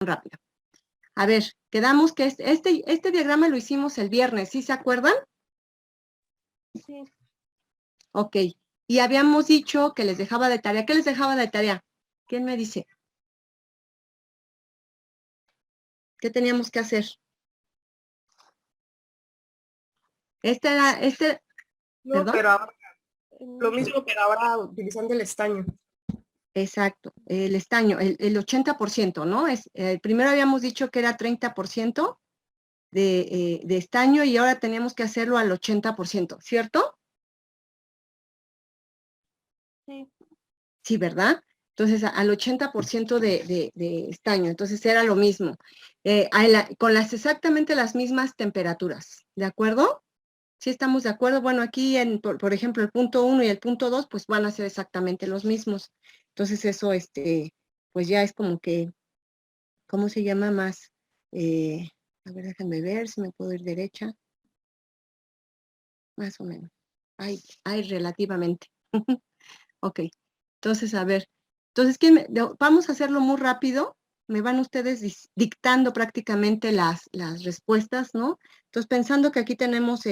rápida. A ver, quedamos que este diagrama lo hicimos el viernes, ¿sí se acuerdan? Sí. Ok, y habíamos dicho que les dejaba de tarea. ¿Qué les dejaba de tarea? ¿Quién me dice? ¿Qué teníamos que hacer? No, ¿Perdón? pero ahora, lo mismo, pero ahora utilizando el estaño. Exacto, el estaño, el 80%, ¿no? Primero habíamos dicho que era 30% de estaño y ahora tenemos que hacerlo al 80%, ¿cierto? Sí. Sí, ¿verdad? Entonces, al 80% de estaño, entonces era lo mismo, con exactamente las mismas temperaturas, ¿de acuerdo? ¿Sí estamos de acuerdo? Bueno, aquí, por ejemplo, el punto 1 y el punto 2, pues van a ser exactamente los mismos. Entonces, eso, pues ya es como que, ¿cómo se llama más? A ver, déjenme ver si me puedo ir derecha. Más o menos. Hay relativamente. Ok. Entonces, a ver. Entonces, vamos a hacerlo muy rápido. Me van ustedes dictando prácticamente las respuestas, ¿no? Entonces, pensando que aquí tenemos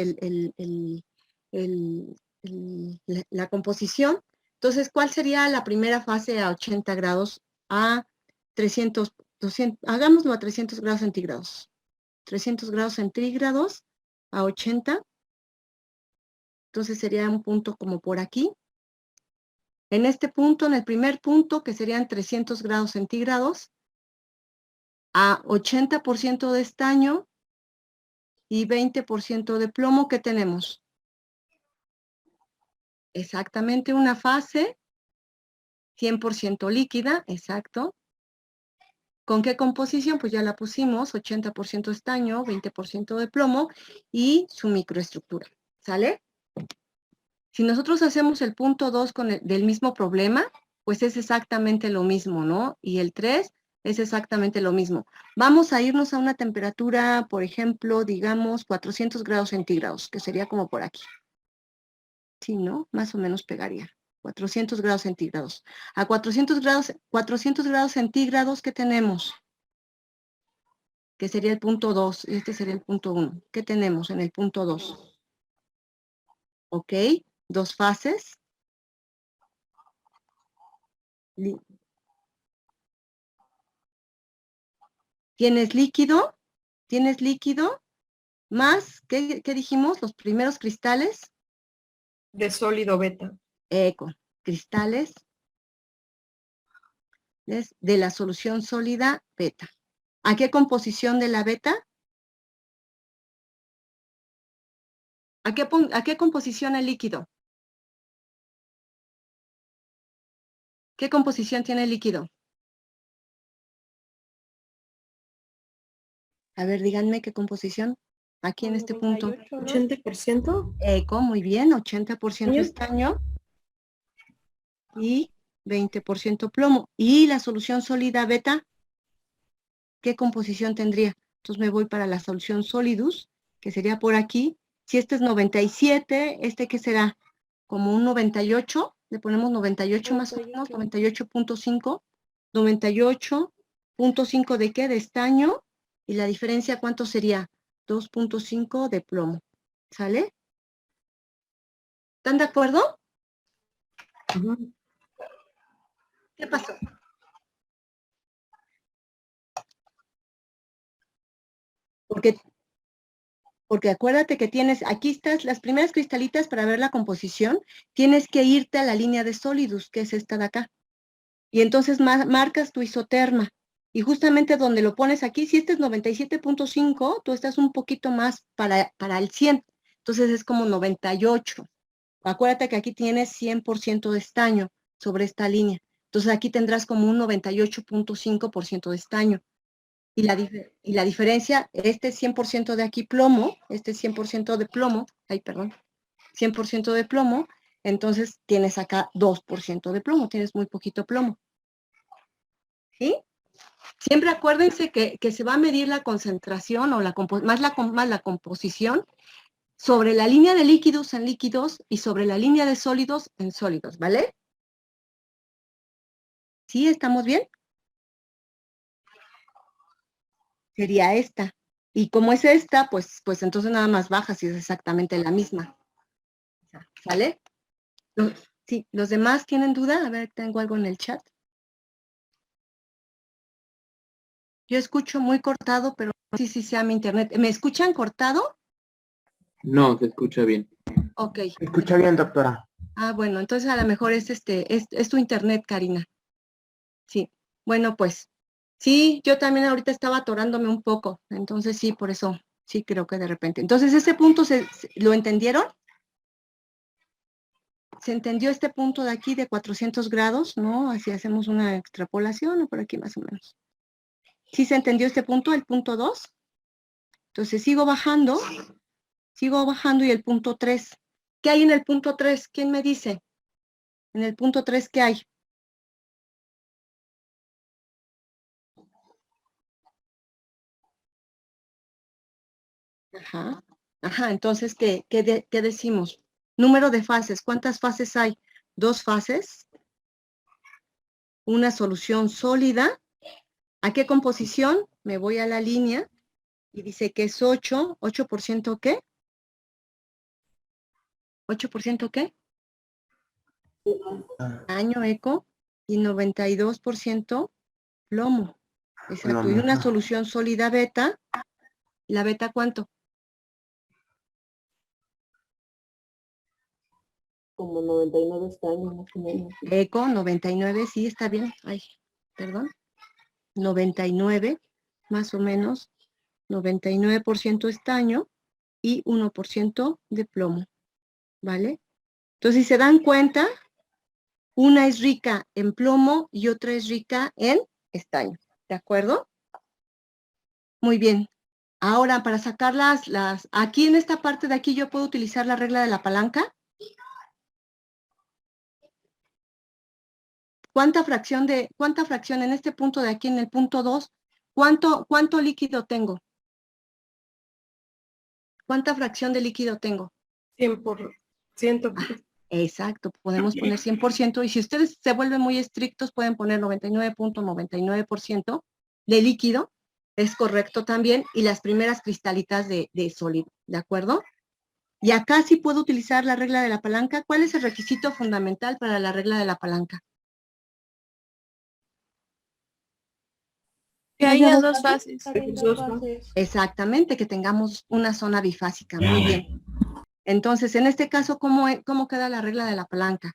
la composición. Entonces, ¿cuál sería la primera fase a 80 grados a 300, 200, hagámoslo a 300 grados centígrados. 300 grados centígrados a 80. Entonces, sería un punto como por aquí. En este punto, en el primer punto, que serían 300 grados centígrados, a 80% de estaño y 20% de plomo, ¿qué tenemos? Exactamente una fase 100% líquida, exacto. ¿Con qué composición? Pues ya la pusimos, 80% estaño, 20% de plomo y su microestructura, ¿sale? Si nosotros hacemos el punto 2 del mismo problema, pues es exactamente lo mismo, ¿no? Y el 3 es exactamente lo mismo. Vamos a irnos a una temperatura, por ejemplo, digamos 400 grados centígrados, que sería como por aquí. Sí, ¿no? Más o menos pegaría. 400 grados centígrados. A 400 grados centígrados, ¿qué tenemos? Que sería el punto 2, este sería el punto 1. ¿Qué tenemos en el punto 2? Ok, dos fases. Tienes líquido más, ¿qué dijimos? Los primeros cristales. De sólido beta. Cristales de la solución sólida beta. ¿A qué composición de la beta? ¿A qué composición el líquido? ¿Qué composición tiene el líquido? A ver, díganme qué composición. Aquí en este punto. 80%. Muy bien, 80% estaño y 20% plomo. ¿Y la solución sólida beta? ¿Qué composición tendría? Entonces me voy para la solución solidus, que sería por aquí. Si este es 97, ¿qué será? Como un 98, le ponemos 98 más o menos, 98.5. 98.5 ¿de qué? De estaño. Y la diferencia, ¿cuánto sería? 2.5 de plomo. ¿Sale? ¿Están de acuerdo? ¿Qué pasó? Porque acuérdate que aquí estás, las primeras cristalitas para ver la composición, tienes que irte a la línea de sólidos, que es esta de acá. Y entonces marcas tu isoterma. Y justamente donde lo pones aquí, si este es 97.5, tú estás un poquito más para el 100. Entonces es como 98. Acuérdate que aquí tienes 100% de estaño sobre esta línea. Entonces aquí tendrás como un 98.5% de estaño. Y la diferencia, este 100% de aquí plomo, este 100% de plomo, 100% de plomo, entonces tienes acá 2% de plomo, tienes muy poquito plomo. ¿Sí? Siempre acuérdense que se va a medir la concentración o más la composición sobre la línea de líquidos en líquidos y sobre la línea de sólidos en sólidos, ¿vale? ¿Sí? ¿Estamos bien? sería esta. Y como es esta, pues entonces nada más baja si es exactamente la misma. ¿Sale? Sí, ¿los demás tienen duda? A ver, tengo algo en el chat. Yo escucho muy cortado, pero no sé si sea mi internet. ¿Me escuchan cortado? No, se escucha bien. Ok. Escucha bien, doctora. Ah, bueno, entonces a lo mejor es es tu internet, Karina. Sí. Bueno, pues, sí, yo también ahorita estaba atorándome un poco, entonces sí, por eso, sí creo que de repente. Entonces, ¿ese punto lo entendieron? ¿Se entendió este punto de aquí de 400 grados, no? Así hacemos una extrapolación, o por aquí más o menos. ¿Sí se entendió este punto, el punto 2? Entonces sigo bajando y el punto 3. ¿Qué hay en el punto 3? ¿Quién me dice? En el punto 3, ¿qué hay? Ajá, ajá, entonces, ¿qué decimos? Número de fases, ¿cuántas fases hay? 2 fases, una solución sólida. ¿A qué composición? Me voy a la línea y dice que es 8% ¿qué? ¿8% qué? Año eco y 92% plomo. Exacto, y Plomo, una ajá. solución sólida beta, ¿la beta cuánto? Como 99 estaños, más o menos. Eco, 99, sí, está bien. Ay, perdón. 99, más o menos, 99% estaño y 1% de plomo, ¿vale? Entonces, si se dan cuenta, una es rica en plomo y otra es rica en estaño, ¿de acuerdo? Muy bien. Ahora, para sacar aquí en esta parte de aquí, ¿yo puedo utilizar la regla de la palanca? ¿Cuánta fracción en este punto de aquí, en el punto 2, cuánto líquido tengo? ¿Cuánta fracción de líquido tengo? 100%. Exacto, podemos poner 100%, y si ustedes se vuelven muy estrictos, pueden poner 99.99% de líquido, es correcto también, y las primeras cristalitas de sólido, ¿de acuerdo? Y acá sí puedo utilizar la regla de la palanca. ¿Cuál es el requisito fundamental para la regla de la palanca? Que haya dos fases. Exactamente, que tengamos una zona bifásica, muy bien. Entonces, en este caso, ¿cómo queda la regla de la palanca?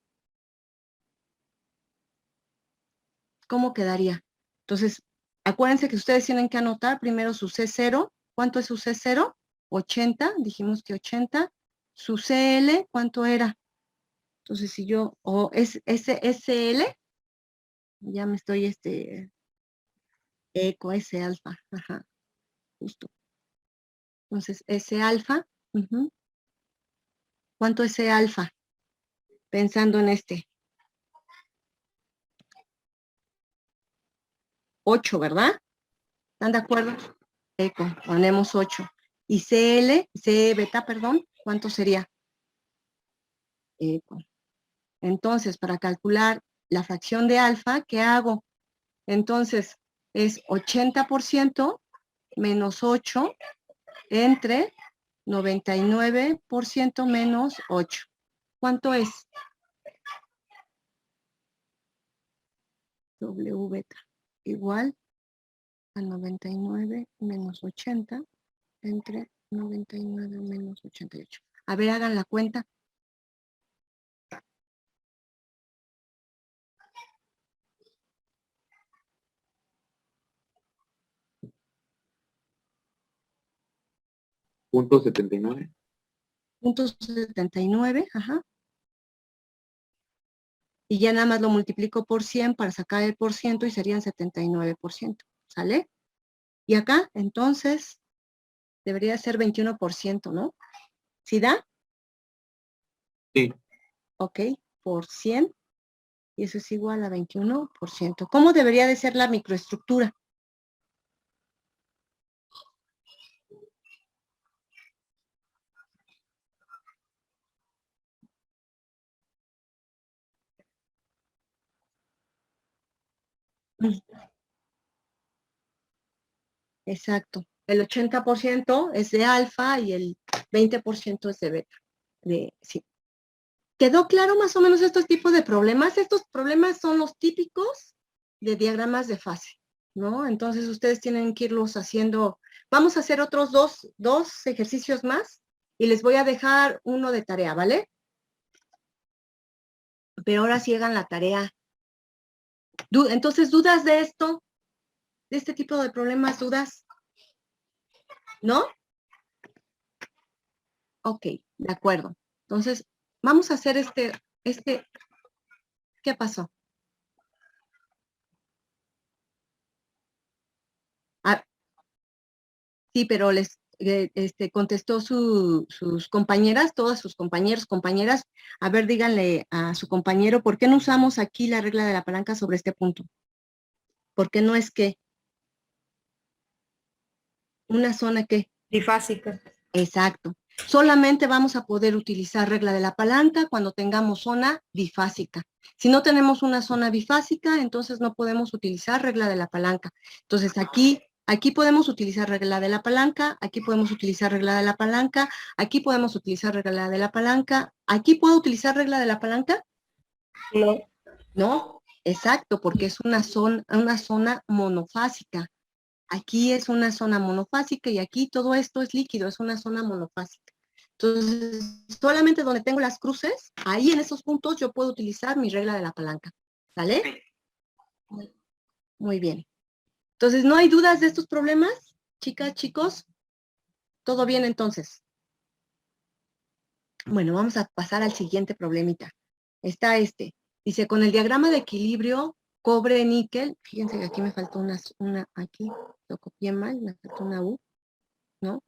¿Cómo quedaría? Entonces, acuérdense que ustedes tienen que anotar primero su C0. ¿Cuánto es su C0? 80, dijimos que 80. Su CL, ¿cuánto era? Entonces, si yo, o es SL, ya me estoy, eco, S alfa, ajá, justo. Entonces, S alfa, ¿cuánto es C alfa? Pensando en 8, ¿verdad? ¿Están de acuerdo? Eco, ponemos 8. Y C beta, perdón, ¿cuánto sería? Eco. Entonces, para calcular la fracción de alfa, ¿qué hago? Entonces, es 80% menos 8 entre 99% menos 8. ¿Cuánto es? W beta igual a 99 menos 80 entre 99 menos 88. A ver, hagan la cuenta. Punto 79. Punto 79, ajá. Y ya nada más lo multiplico por 100 para sacar el por ciento y serían 79%, ¿sale? Y acá, entonces, debería ser 21%, ¿no? ¿Sí da? Sí. Ok, por 100, y eso es igual a 21%. ¿Cómo debería de ser la microestructura? Exacto. El 80% es de alfa y el 20% es de beta. Sí. ¿Quedó claro más o menos estos tipos de problemas? Estos problemas son los típicos de diagramas de fase, ¿no? Entonces ustedes tienen que irlos haciendo. Vamos a hacer otros dos ejercicios más y les voy a dejar uno de tarea, ¿vale? Pero ahora sí hagan la tarea. Entonces, ¿dudas de esto? ¿De este tipo de problemas? ¿Dudas? ¿No? Ok, de acuerdo. Entonces, vamos a hacer ¿qué pasó? Ah, sí, pero les contestó sus compañeras, todas sus compañeros, compañeras. A ver, díganle a su compañero, ¿por qué no usamos aquí la regla de la palanca sobre este punto? ¿Por qué no es que una zona que? Bifásica. Exacto. Solamente vamos a poder utilizar regla de la palanca cuando tengamos zona bifásica. Si no tenemos una zona bifásica, entonces no podemos utilizar regla de la palanca. Entonces aquí podemos utilizar regla de la palanca, aquí podemos utilizar regla de la palanca, aquí podemos utilizar regla de la palanca. ¿Aquí puedo utilizar regla de la palanca? No. No, exacto, porque es una zona monofásica. Aquí es una zona monofásica y aquí todo esto es líquido, es una zona monofásica. Entonces, solamente donde tengo las cruces, ahí en esos puntos yo puedo utilizar mi regla de la palanca. ¿Vale? Muy bien. Entonces, ¿no hay dudas de estos problemas? Chicas, chicos, ¿todo bien entonces? Bueno, vamos a pasar al siguiente problemita. Está Dice, con el diagrama de equilibrio cobre-níquel, fíjense que aquí me faltó aquí lo copié mal, me faltó una U, ¿no?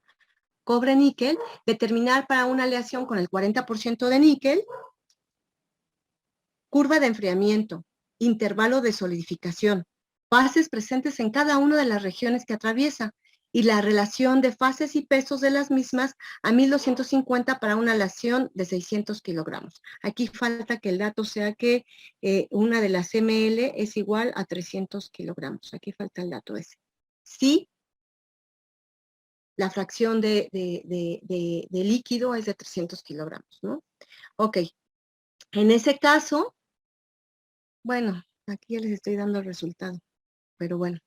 Cobre-níquel, determinar para una aleación con el 40% de níquel, curva de enfriamiento, intervalo de solidificación, fases presentes en cada una de las regiones que atraviesa, y la relación de fases y pesos de las mismas a 1250 para una aleación de 600 kilogramos. Aquí falta que el dato sea que una de las ml es igual a 300 kilogramos. Aquí falta el dato ese. Sí, la fracción de líquido es de 300 kilogramos, ¿no? Ok, en ese caso, bueno, aquí ya les estoy dando el resultado, pero bueno.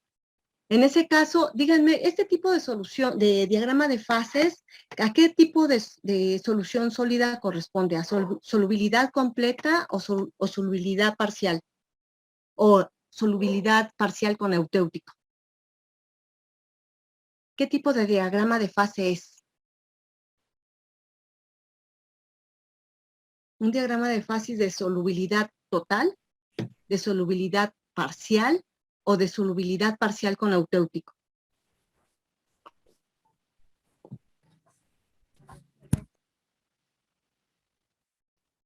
En ese caso, díganme, este tipo de solución, de diagrama de fases, ¿a qué tipo de solución sólida corresponde? ¿A solubilidad completa o solubilidad parcial? ¿O solubilidad parcial con eutéutico? ¿Qué tipo de diagrama de fase es? ¿Un diagrama de fases de solubilidad total, de solubilidad parcial o de solubilidad parcial con eutéutico?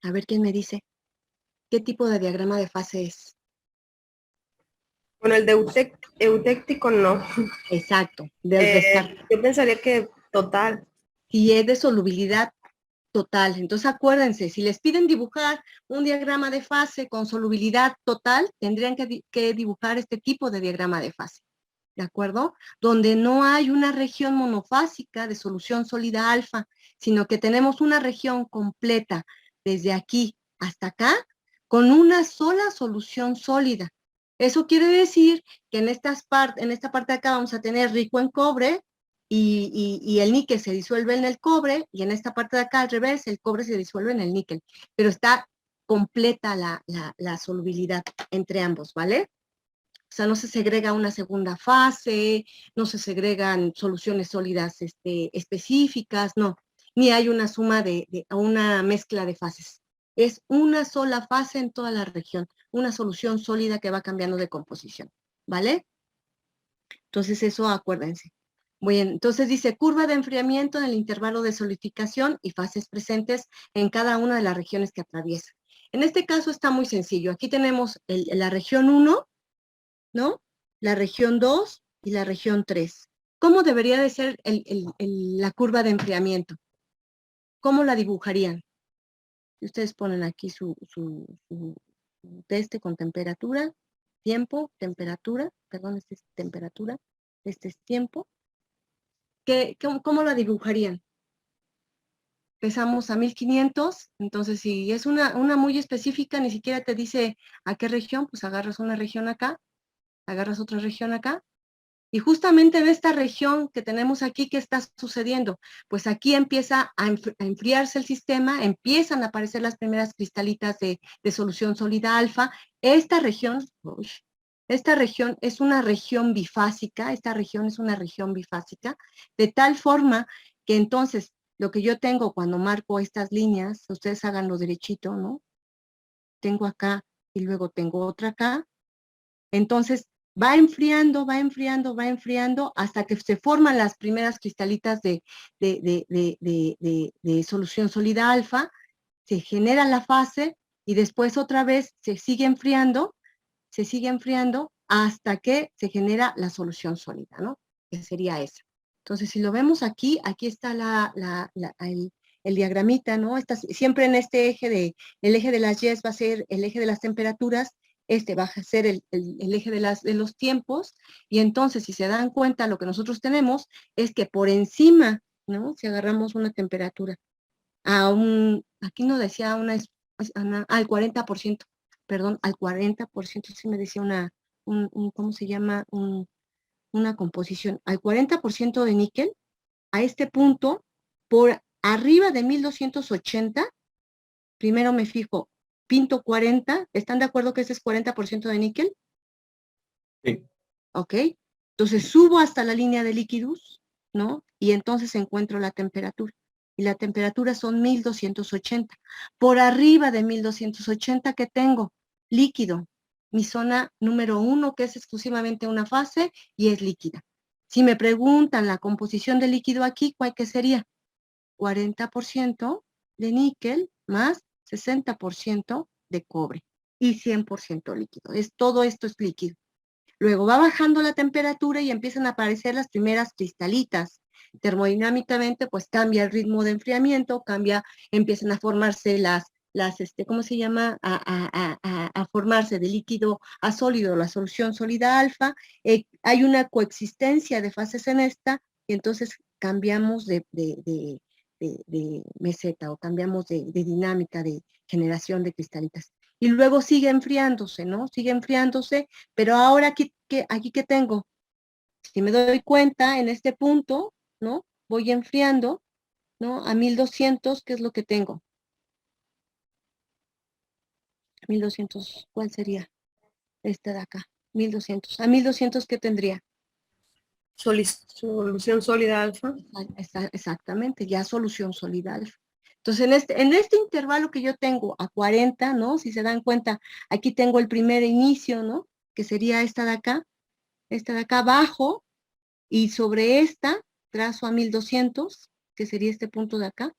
A ver quién me dice. ¿Qué tipo de diagrama de fase es? Bueno, el de eutéctico no. Exacto, del descarte. Yo pensaría que total. Si es de solubilidad total. Entonces acuérdense, si les piden dibujar un diagrama de fase con solubilidad total, tendrían que dibujar este tipo de diagrama de fase. ¿De acuerdo? Donde no hay una región monofásica de solución sólida alfa, sino que tenemos una región completa desde aquí hasta acá con una sola solución sólida. Eso quiere decir que en esta parte de acá vamos a tener rico en cobre y el níquel se disuelve en el cobre y en esta parte de acá al revés, el cobre se disuelve en el níquel, pero está completa la solubilidad entre ambos, ¿vale? O sea, no se segrega una segunda fase, no se segregan soluciones sólidas específicas, no. Ni hay una suma una mezcla de fases. Es una sola fase en toda la región, una solución sólida que va cambiando de composición, ¿vale? Entonces eso acuérdense. Bien, entonces dice curva de enfriamiento en el intervalo de solidificación y fases presentes en cada una de las regiones que atraviesa. En este caso está muy sencillo. Aquí tenemos la región 1, ¿no? La región 2 y la región 3. ¿Cómo debería de ser la curva de enfriamiento? ¿Cómo la dibujarían? Ustedes ponen aquí su teste con temperatura, tiempo, temperatura, perdón, este es temperatura, este es tiempo. ¿Cómo la dibujarían? Empezamos a 1500, entonces si es una muy específica, ni siquiera te dice a qué región, pues agarras una región acá, agarras otra región acá, y justamente en esta región que tenemos aquí, ¿qué está sucediendo? Pues aquí empieza a enfriarse el sistema, empiezan a aparecer las primeras cristalitas de solución sólida alfa. Esta región es una región bifásica, de tal forma que entonces lo que yo tengo cuando marco estas líneas, ustedes háganlo derechito, ¿no? Tengo acá y luego tengo otra acá. Entonces, va enfriando hasta que se forman las primeras cristalitas de solución sólida alfa, se genera la fase y después otra vez se sigue enfriando hasta que se genera la solución sólida, ¿no? Que sería esa. Entonces, si lo vemos aquí, aquí está el diagramita, ¿no? Siempre en este eje el eje de las Y va a ser el eje de las temperaturas, este va a ser el eje de los tiempos, y entonces, si se dan cuenta, lo que nosotros tenemos es que por encima, ¿no? Si agarramos una temperatura aquí no decía al 40%, perdón, al 40%, sí me decía ¿cómo se llama? Una composición, al 40% de níquel, a este punto, por arriba de 1280, primero me fijo, pinto 40, ¿están de acuerdo que ese es 40% de níquel? Sí. ¿Ok? Entonces subo hasta la línea de líquidos, ¿no? Y entonces encuentro la temperatura. Y la temperatura son 1280. Por arriba de 1280, ¿qué tengo? Líquido. Mi zona número 1, que es exclusivamente una fase y es líquida. Si me preguntan la composición del líquido aquí, ¿cuál que sería? 40% de níquel más 60% de cobre y 100% líquido. Todo esto es líquido. Luego va bajando la temperatura y empiezan a aparecer las primeras cristalitas. Termodinámicamente, pues cambia el ritmo de enfriamiento, empiezan a formarse ¿cómo se llama? A formarse de líquido a sólido, la solución sólida alfa. Hay una coexistencia de fases en esta, y entonces cambiamos de meseta o cambiamos de dinámica de generación de cristalitas. Y luego sigue enfriándose, ¿no? Sigue enfriándose, pero ahora aquí que tengo, si me doy cuenta, en este punto, ¿no? Voy enfriando, ¿no? A 1200, ¿qué es lo que tengo? 1200, ¿cuál sería? Esta de acá, 1200. ¿A 1200 qué tendría? Solución sólida alfa. Exactamente, ya solución sólida alfa. Entonces, en este intervalo que yo tengo a 40, ¿no? Si se dan cuenta, aquí tengo el primer inicio, ¿no? Que sería esta de acá abajo, y sobre esta trazo a 1200, que sería este punto de acá.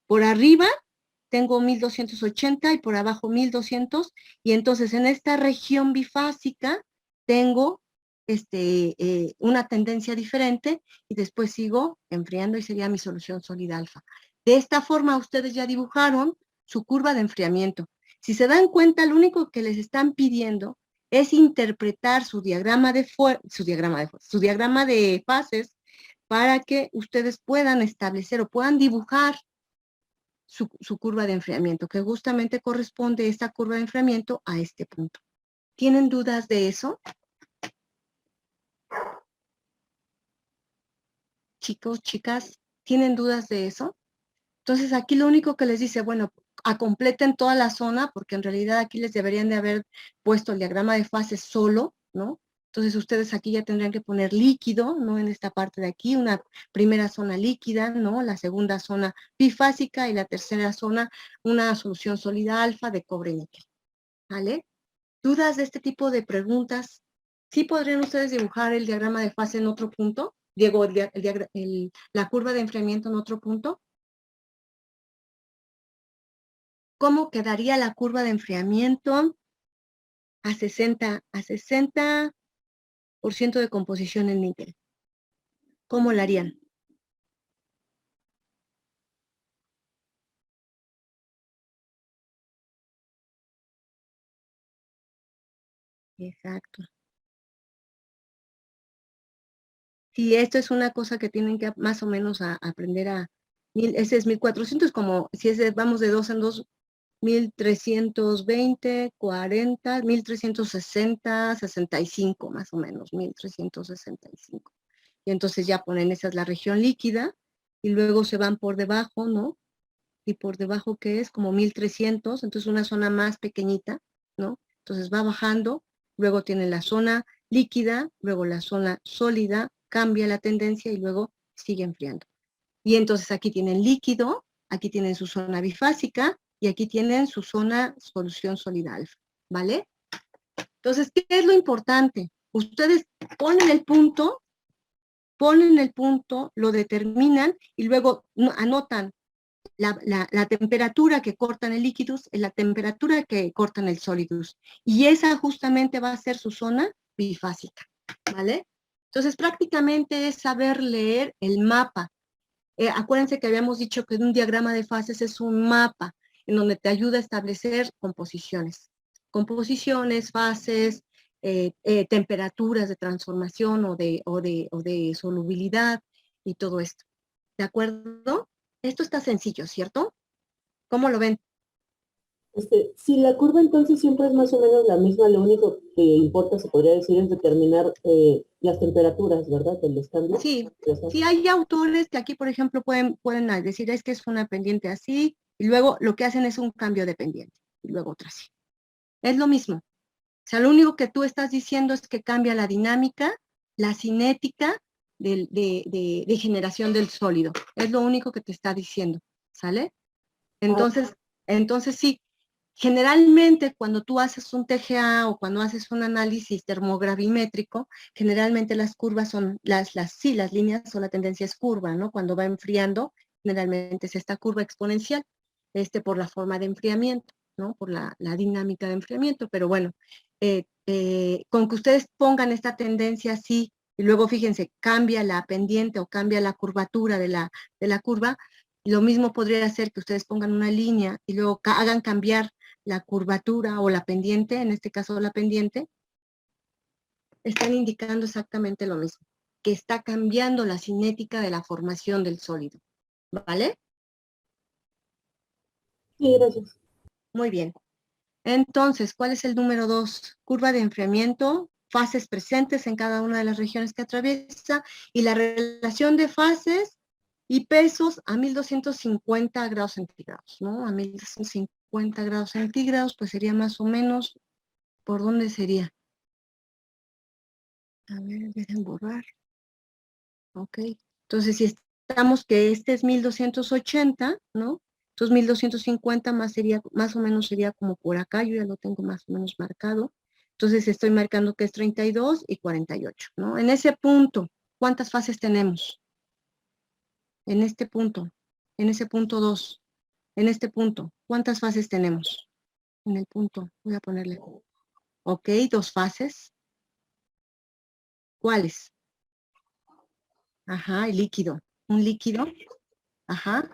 Por arriba tengo 1280 y por abajo 1200, y entonces en esta región bifásica tengo una tendencia diferente, y después sigo enfriando y sería mi solución sólida alfa. De esta forma ustedes ya dibujaron su curva de enfriamiento. Si se dan cuenta, lo único que les están pidiendo es interpretar su diagrama de fases para que ustedes puedan establecer o puedan dibujar su curva de enfriamiento, que justamente corresponde esta curva de enfriamiento a este punto. ¿Tienen dudas de eso? Chicos, chicas, ¿tienen dudas de eso? Entonces aquí lo único que les dice, bueno, completen toda la zona, porque en realidad aquí les deberían de haber puesto el diagrama de fases solo, ¿no? Entonces ustedes aquí ya tendrían que poner líquido, ¿no? En esta parte de aquí, una primera zona líquida, ¿no? La segunda zona bifásica y la tercera zona, una solución sólida alfa de cobre níquel, ¿vale? ¿Dudas de este tipo de preguntas? ¿Sí podrían ustedes dibujar el diagrama de fase en otro punto? Diego, la curva de enfriamiento en otro punto. ¿Cómo quedaría la curva de enfriamiento a 60% de composición en níquel? ¿Cómo la harían? Exacto. Sí, esto es una cosa que tienen que más o menos aprender a... Ese es 1400, como si vamos de 2 en 2, 1320, 40, 1360, 65 más o menos, 1365. Y entonces ya ponen, esa es la región líquida, y luego se van por debajo, ¿no? Y por debajo, ¿qué es? Como 1300, entonces una zona más pequeñita, ¿no? Entonces va bajando, luego tiene la zona líquida, luego la zona sólida, cambia la tendencia y luego sigue enfriando. Y entonces aquí tienen líquido, aquí tienen su zona bifásica y aquí tienen su zona solución sólida alfa, ¿vale? Entonces, ¿qué es lo importante? Ustedes ponen el punto, lo determinan y luego anotan la temperatura que cortan el líquidus, la temperatura que cortan el sólidus. Y esa justamente va a ser su zona bifásica, ¿vale? Entonces, prácticamente es saber leer el mapa. Acuérdense que habíamos dicho que un diagrama de fases es un mapa en donde te ayuda a establecer composiciones. Composiciones, fases, temperaturas de transformación o de solubilidad y todo esto. ¿De acuerdo? Esto está sencillo, ¿cierto? ¿Cómo lo ven? Si la curva entonces siempre es más o menos la misma, lo único que importa, se podría decir, es determinar las temperaturas, ¿verdad? De los cambios. Sí, sí hay autores que aquí, por ejemplo, pueden decir es que es una pendiente así, y luego lo que hacen es un cambio de pendiente, y luego otra así. Es lo mismo. O sea, lo único que tú estás diciendo es que cambia la dinámica, la cinética de generación del sólido. Es lo único que te está diciendo, ¿sale? Entonces sí, generalmente cuando tú haces un TGA o cuando haces un análisis termogravimétrico, generalmente las curvas son, las líneas o la tendencia es curva, ¿no? Cuando va enfriando, generalmente es esta curva exponencial, por la forma de enfriamiento, ¿no? Por la dinámica de enfriamiento, pero bueno, con que ustedes pongan esta tendencia así, y luego fíjense, cambia la pendiente o cambia la curvatura de la curva, lo mismo podría hacer que ustedes pongan una línea y luego hagan cambiar la curvatura o la pendiente, en este caso la pendiente, están indicando exactamente lo mismo, que está cambiando la cinética de la formación del sólido, ¿vale? Sí, gracias. Muy bien. Entonces, ¿cuál es el número 2? Curva de enfriamiento, fases presentes en cada una de las regiones que atraviesa y la relación de fases y pesos a 1250 grados centígrados, ¿no? A 1250 grados centígrados, pues sería más o menos, ¿por dónde sería? A ver, dejen borrar. Ok. Entonces, si estamos que este es 1280, ¿no? Entonces 1250 más o menos sería como por acá, yo ya lo tengo más o menos marcado. Entonces estoy marcando que es 32 y 48, ¿no? En ese punto, ¿cuántas fases tenemos? En este punto, en ese punto 2, en este punto, ¿cuántas fases tenemos? En el punto, voy a ponerle. Ok, 2 fases. ¿Cuáles? Ajá, el líquido. Un líquido. Ajá.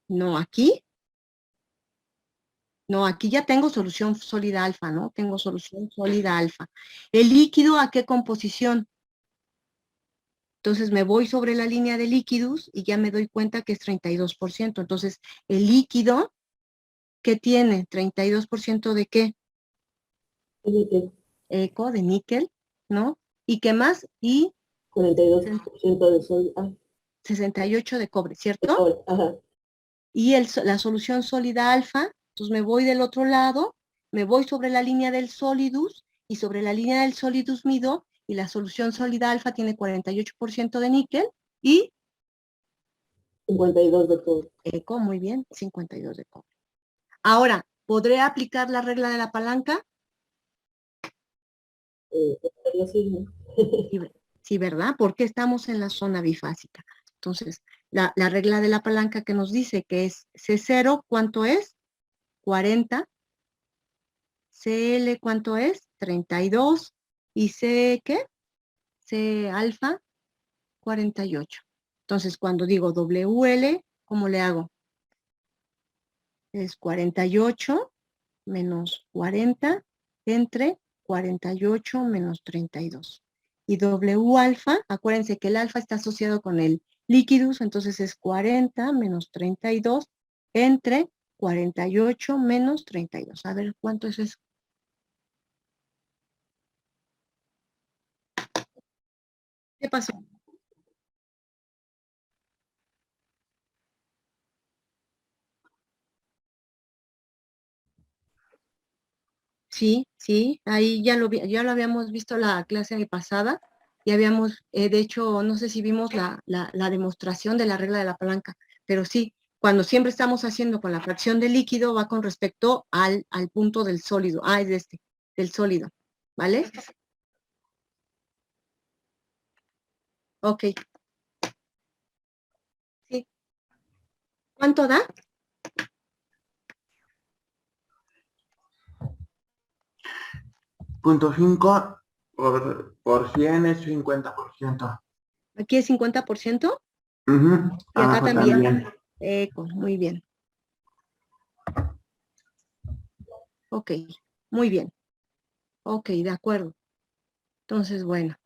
No, aquí. No, aquí ya tengo solución sólida alfa, ¿no? Tengo solución sólida alfa. ¿El líquido a qué composición? Entonces me voy sobre la línea de líquidos y ya me doy cuenta que es 32%. Entonces, el líquido, ¿qué tiene? ¿32% de qué? Eco, de níquel, ¿no? ¿Y qué más? Y 42% de sol. 68 de cobre, de ¿cierto? cobre, ajá. Y la solución sólida alfa, entonces me voy del otro lado, me voy sobre la línea del solidus, y sobre la línea del solidus mido, y la solución sólida alfa tiene 48% de níquel, y 52 de cobre. eco, muy bien, 52 de cobre. Ahora, ¿podré aplicar la regla de la palanca? Sí, ¿no? Sí, ¿verdad? Porque estamos en la zona bifásica. Entonces, la regla de la palanca que nos dice que es C0, ¿cuánto es? 40. CL, ¿cuánto es? 32. ¿Y C qué? C alfa, 48. Entonces, cuando digo WL, ¿cómo le hago? Es 48 menos 40 entre 48 menos 32. Y W alfa, acuérdense que el alfa está asociado con el líquidos, entonces es 40 menos 32 entre 48 menos 32. A ver, ¿cuánto es eso? ¿Qué pasó? Sí, sí, ahí ya lo habíamos visto la clase pasada y habíamos, de hecho, no sé si vimos la demostración de la regla de la palanca, pero sí, cuando siempre estamos haciendo con la fracción de líquido va con respecto al punto del sólido, es del sólido, ¿vale? Ok, sí. ¿Cuánto da? Punto 5 por 100 es 50%. Aquí es 50% Ujú, y acá abajo también. también. Muy bien. Ok, muy bien. Ok, de acuerdo. Entonces, bueno.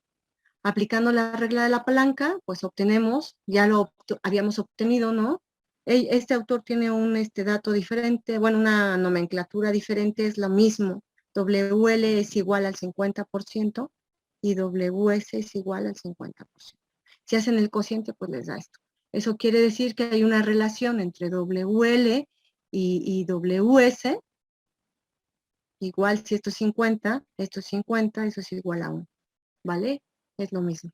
Aplicando la regla de la palanca, pues obtenemos, ya lo habíamos obtenido, ¿no? Este autor tiene un dato diferente, bueno, una nomenclatura diferente, es lo mismo. WL es igual al 50% y WS es igual al 50%. Si hacen el cociente, pues les da esto. Eso quiere decir que hay una relación entre WL y WS, igual si esto es 50, esto es 50, eso es igual a 1, ¿vale? Es lo mismo.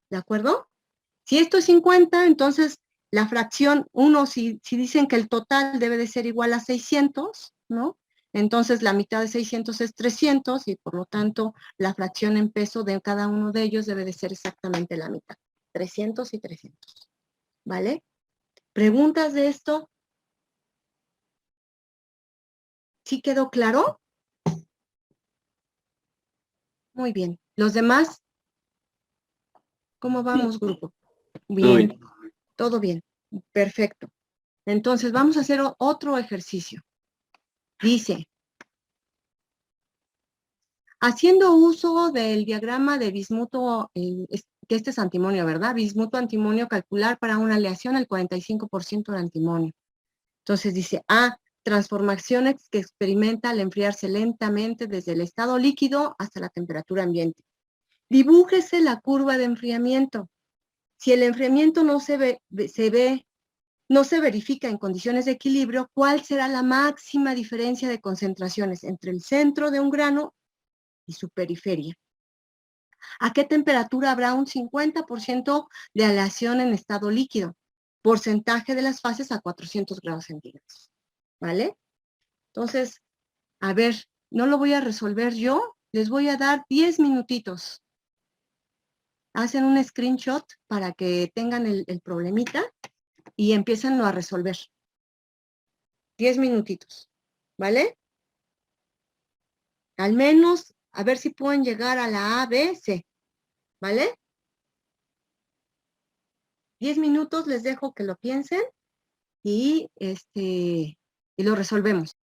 ¿De acuerdo? Si esto es 50, entonces la fracción 1, si dicen que el total debe de ser igual a 600, ¿no? Entonces la mitad de 600 es 300 y por lo tanto la fracción en peso de cada uno de ellos debe de ser exactamente la mitad. 300 y 300. ¿Vale? ¿Preguntas de esto? ¿Sí quedó claro? Muy bien. ¿Los demás? ¿Cómo vamos, grupo? Todo Bien. bien. Todo bien. Perfecto. Entonces vamos a hacer otro ejercicio. Dice, haciendo uso del diagrama de bismuto, que este es antimonio, ¿verdad? Bismuto antimonio, calcular para una aleación el 45% de antimonio. Entonces dice, transformaciones que experimenta al enfriarse lentamente desde el estado líquido hasta la temperatura ambiente. Dibújese la curva de enfriamiento. Si el enfriamiento no se verifica en condiciones de equilibrio, ¿cuál será la máxima diferencia de concentraciones entre el centro de un grano y su periferia? ¿A qué temperatura habrá un 50% de aleación en estado líquido? Porcentaje de las fases a 400 grados centígrados. ¿Vale? Entonces, a ver, no lo voy a resolver yo, les voy a dar 10 minutitos. Hacen un screenshot para que tengan el problemita y empiezan a resolver. 10 minutitos, ¿vale? Al menos, a ver si pueden llegar a la A, B, C, ¿vale? 10 minutos les dejo que lo piensen y lo resolvemos.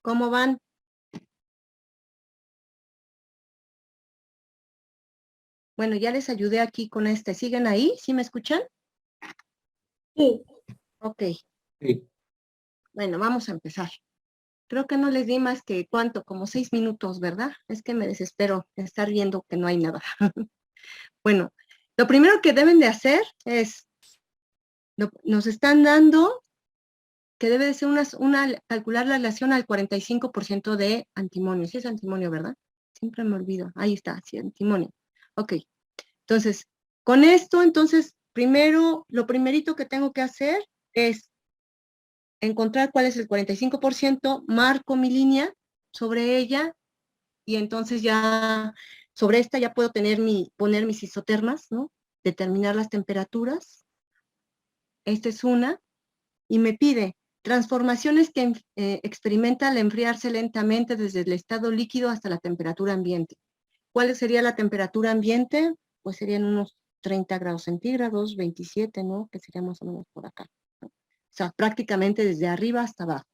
¿Cómo van? Bueno, ya les ayudé aquí con este. ¿Siguen ahí? ¿Sí me escuchan? Sí, Ok. Sí. Bueno, vamos a empezar. Creo que no les di más que, ¿cuánto? Como 6 minutos, ¿verdad? Es que me desespero de estar viendo que no hay nada. Bueno, lo primero que deben de hacer es, nos están dando que debe de ser calcular la relación al 45% de antimonio. Sí es antimonio, ¿verdad? Siempre me olvido. Ahí está, sí, antimonio. Ok. Entonces, con esto, entonces, primero, lo primerito que tengo que hacer es encontrar cuál es el 45%, marco mi línea sobre ella, y entonces ya, sobre esta ya puedo poner mis isotermas, ¿no? Determinar las temperaturas. Esta es una, y me pide transformaciones que experimenta al enfriarse lentamente desde el estado líquido hasta la temperatura ambiente. ¿Cuál sería la temperatura ambiente? Pues serían unos 30 grados centígrados, 27, ¿no? Que sería más o menos por acá, ¿no? O sea, prácticamente desde arriba hasta abajo.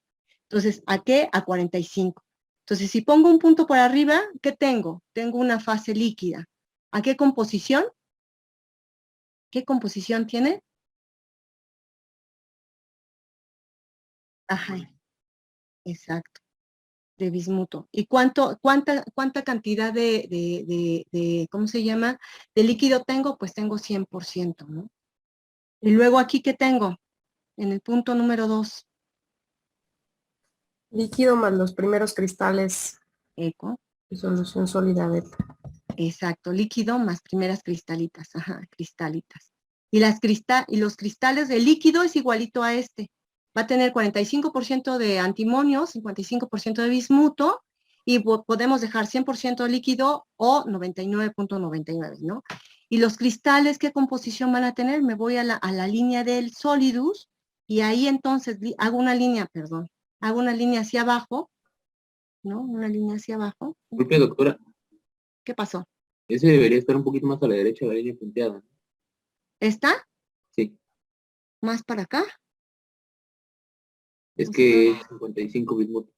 Entonces, ¿a qué? A 45. Entonces, si pongo un punto por arriba, ¿qué tengo? Tengo una fase líquida. ¿A qué composición? ¿Qué composición tiene? Ajá, exacto, de bismuto. ¿Y cuánta cantidad ¿cómo se llama? De líquido tengo? Pues tengo 100%, ¿no? Y luego aquí, ¿qué tengo? En el punto número 2, Líquido más los primeros cristales eco. de solución sólida beta. Exacto, líquido más primeras cristalitas, ajá, cristalitas. Y los cristales de líquido es igualito a este. Va a tener 45% de antimonio, 55% de bismuto, y podemos dejar 100% líquido o 99.99, ¿no? Y los cristales, ¿qué composición van a tener? Me voy a la línea del Solidus, y ahí entonces hago una línea hacia abajo, ¿no? Una línea hacia abajo. Disculpe, doctora, ¿Qué pasó? ese debería estar un poquito más a la derecha de la línea punteada, ¿no? ¿Está Sí, más para acá? es que es 55 bismuto.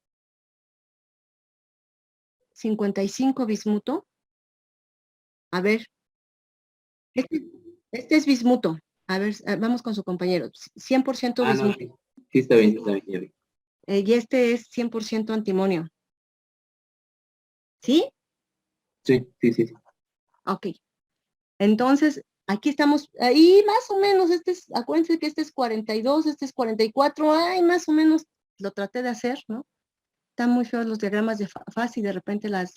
55 bismuto. A ver, este, este es bismuto. A ver, vamos con su compañero. 100% Ah, no, bismuto. sí. Sí, está bien, está bien, ya vi. Y este es 100% antimonio. ¿Sí? Sí, sí, sí, sí. Ok. Entonces, aquí estamos, ahí más o menos, acuérdense que este es 42, este es 44, ay, más o menos lo traté de hacer, ¿no? Están muy feos los diagramas de fase y de repente las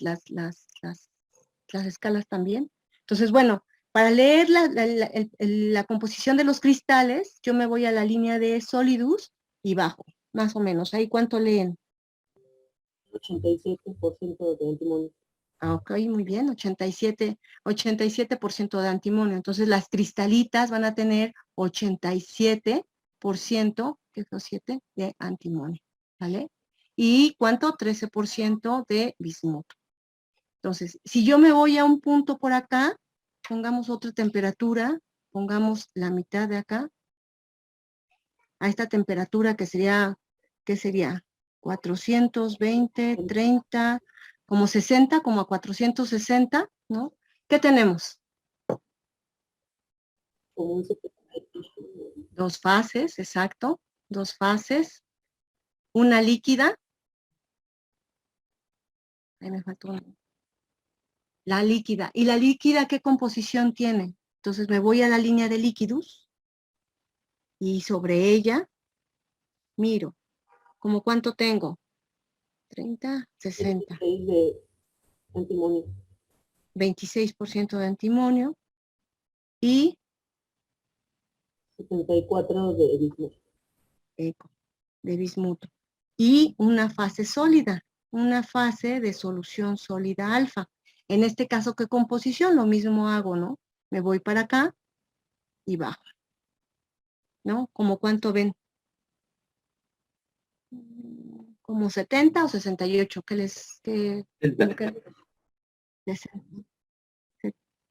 escalas también. Entonces, bueno, para leer la composición de los cristales, yo me voy a la línea de Solidus y bajo, más o menos. ¿Ahí cuánto leen? 87% de antimonio. Ah, ok, muy bien, 87% de antimonio. Entonces, las cristalitas van a tener 87%, que es los 7, de antimonio, ¿vale? ¿Y cuánto? 13% de bismuto. Entonces, si yo me voy a un punto por acá, pongamos otra temperatura, pongamos la mitad de acá, a esta temperatura que sería, ¿qué sería? 420, 30, como 60, como a 460, ¿no? ¿Qué tenemos? Como un 2 fases, exacto, 2 fases, una líquida, ahí me faltó una. La líquida. ¿Y la líquida qué composición tiene? Entonces me voy a la línea de líquidos y sobre ella miro, ¿cómo cuánto tengo? 30, 60, 26 de antimonio. 26% de antimonio y 74 de bismuto. eco, de bismuto. Y una fase sólida, una fase de solución sólida alfa. En este caso, ¿qué composición? Lo mismo hago, ¿no? Me voy para acá y bajo, ¿no? ¿Como cuánto ven? Como 70 o 68,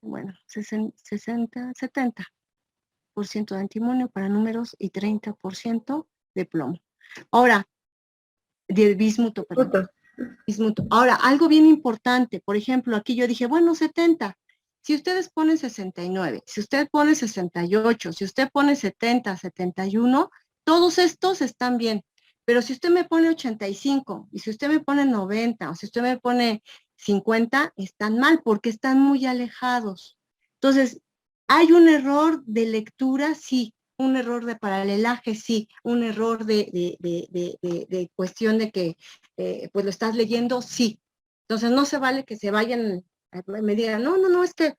bueno, 60, 70% de antimonio para números y 30% de plomo. Ahora, De bismuto, perdón. Bismuto. Ahora, algo bien importante, por ejemplo, aquí yo dije, bueno, 70. Si ustedes ponen 69, si usted pone 68, si usted pone 70, 71, todos estos están bien. Pero si usted me pone 85, y si usted me pone 90, o si usted me pone 50, están mal, porque están muy alejados. Entonces, ¿hay un error de lectura? Sí. Un error de paralelaje, sí. Un error de cuestión de que pues lo estás leyendo, sí. Entonces no se vale que se vayan, me digan, no, es que,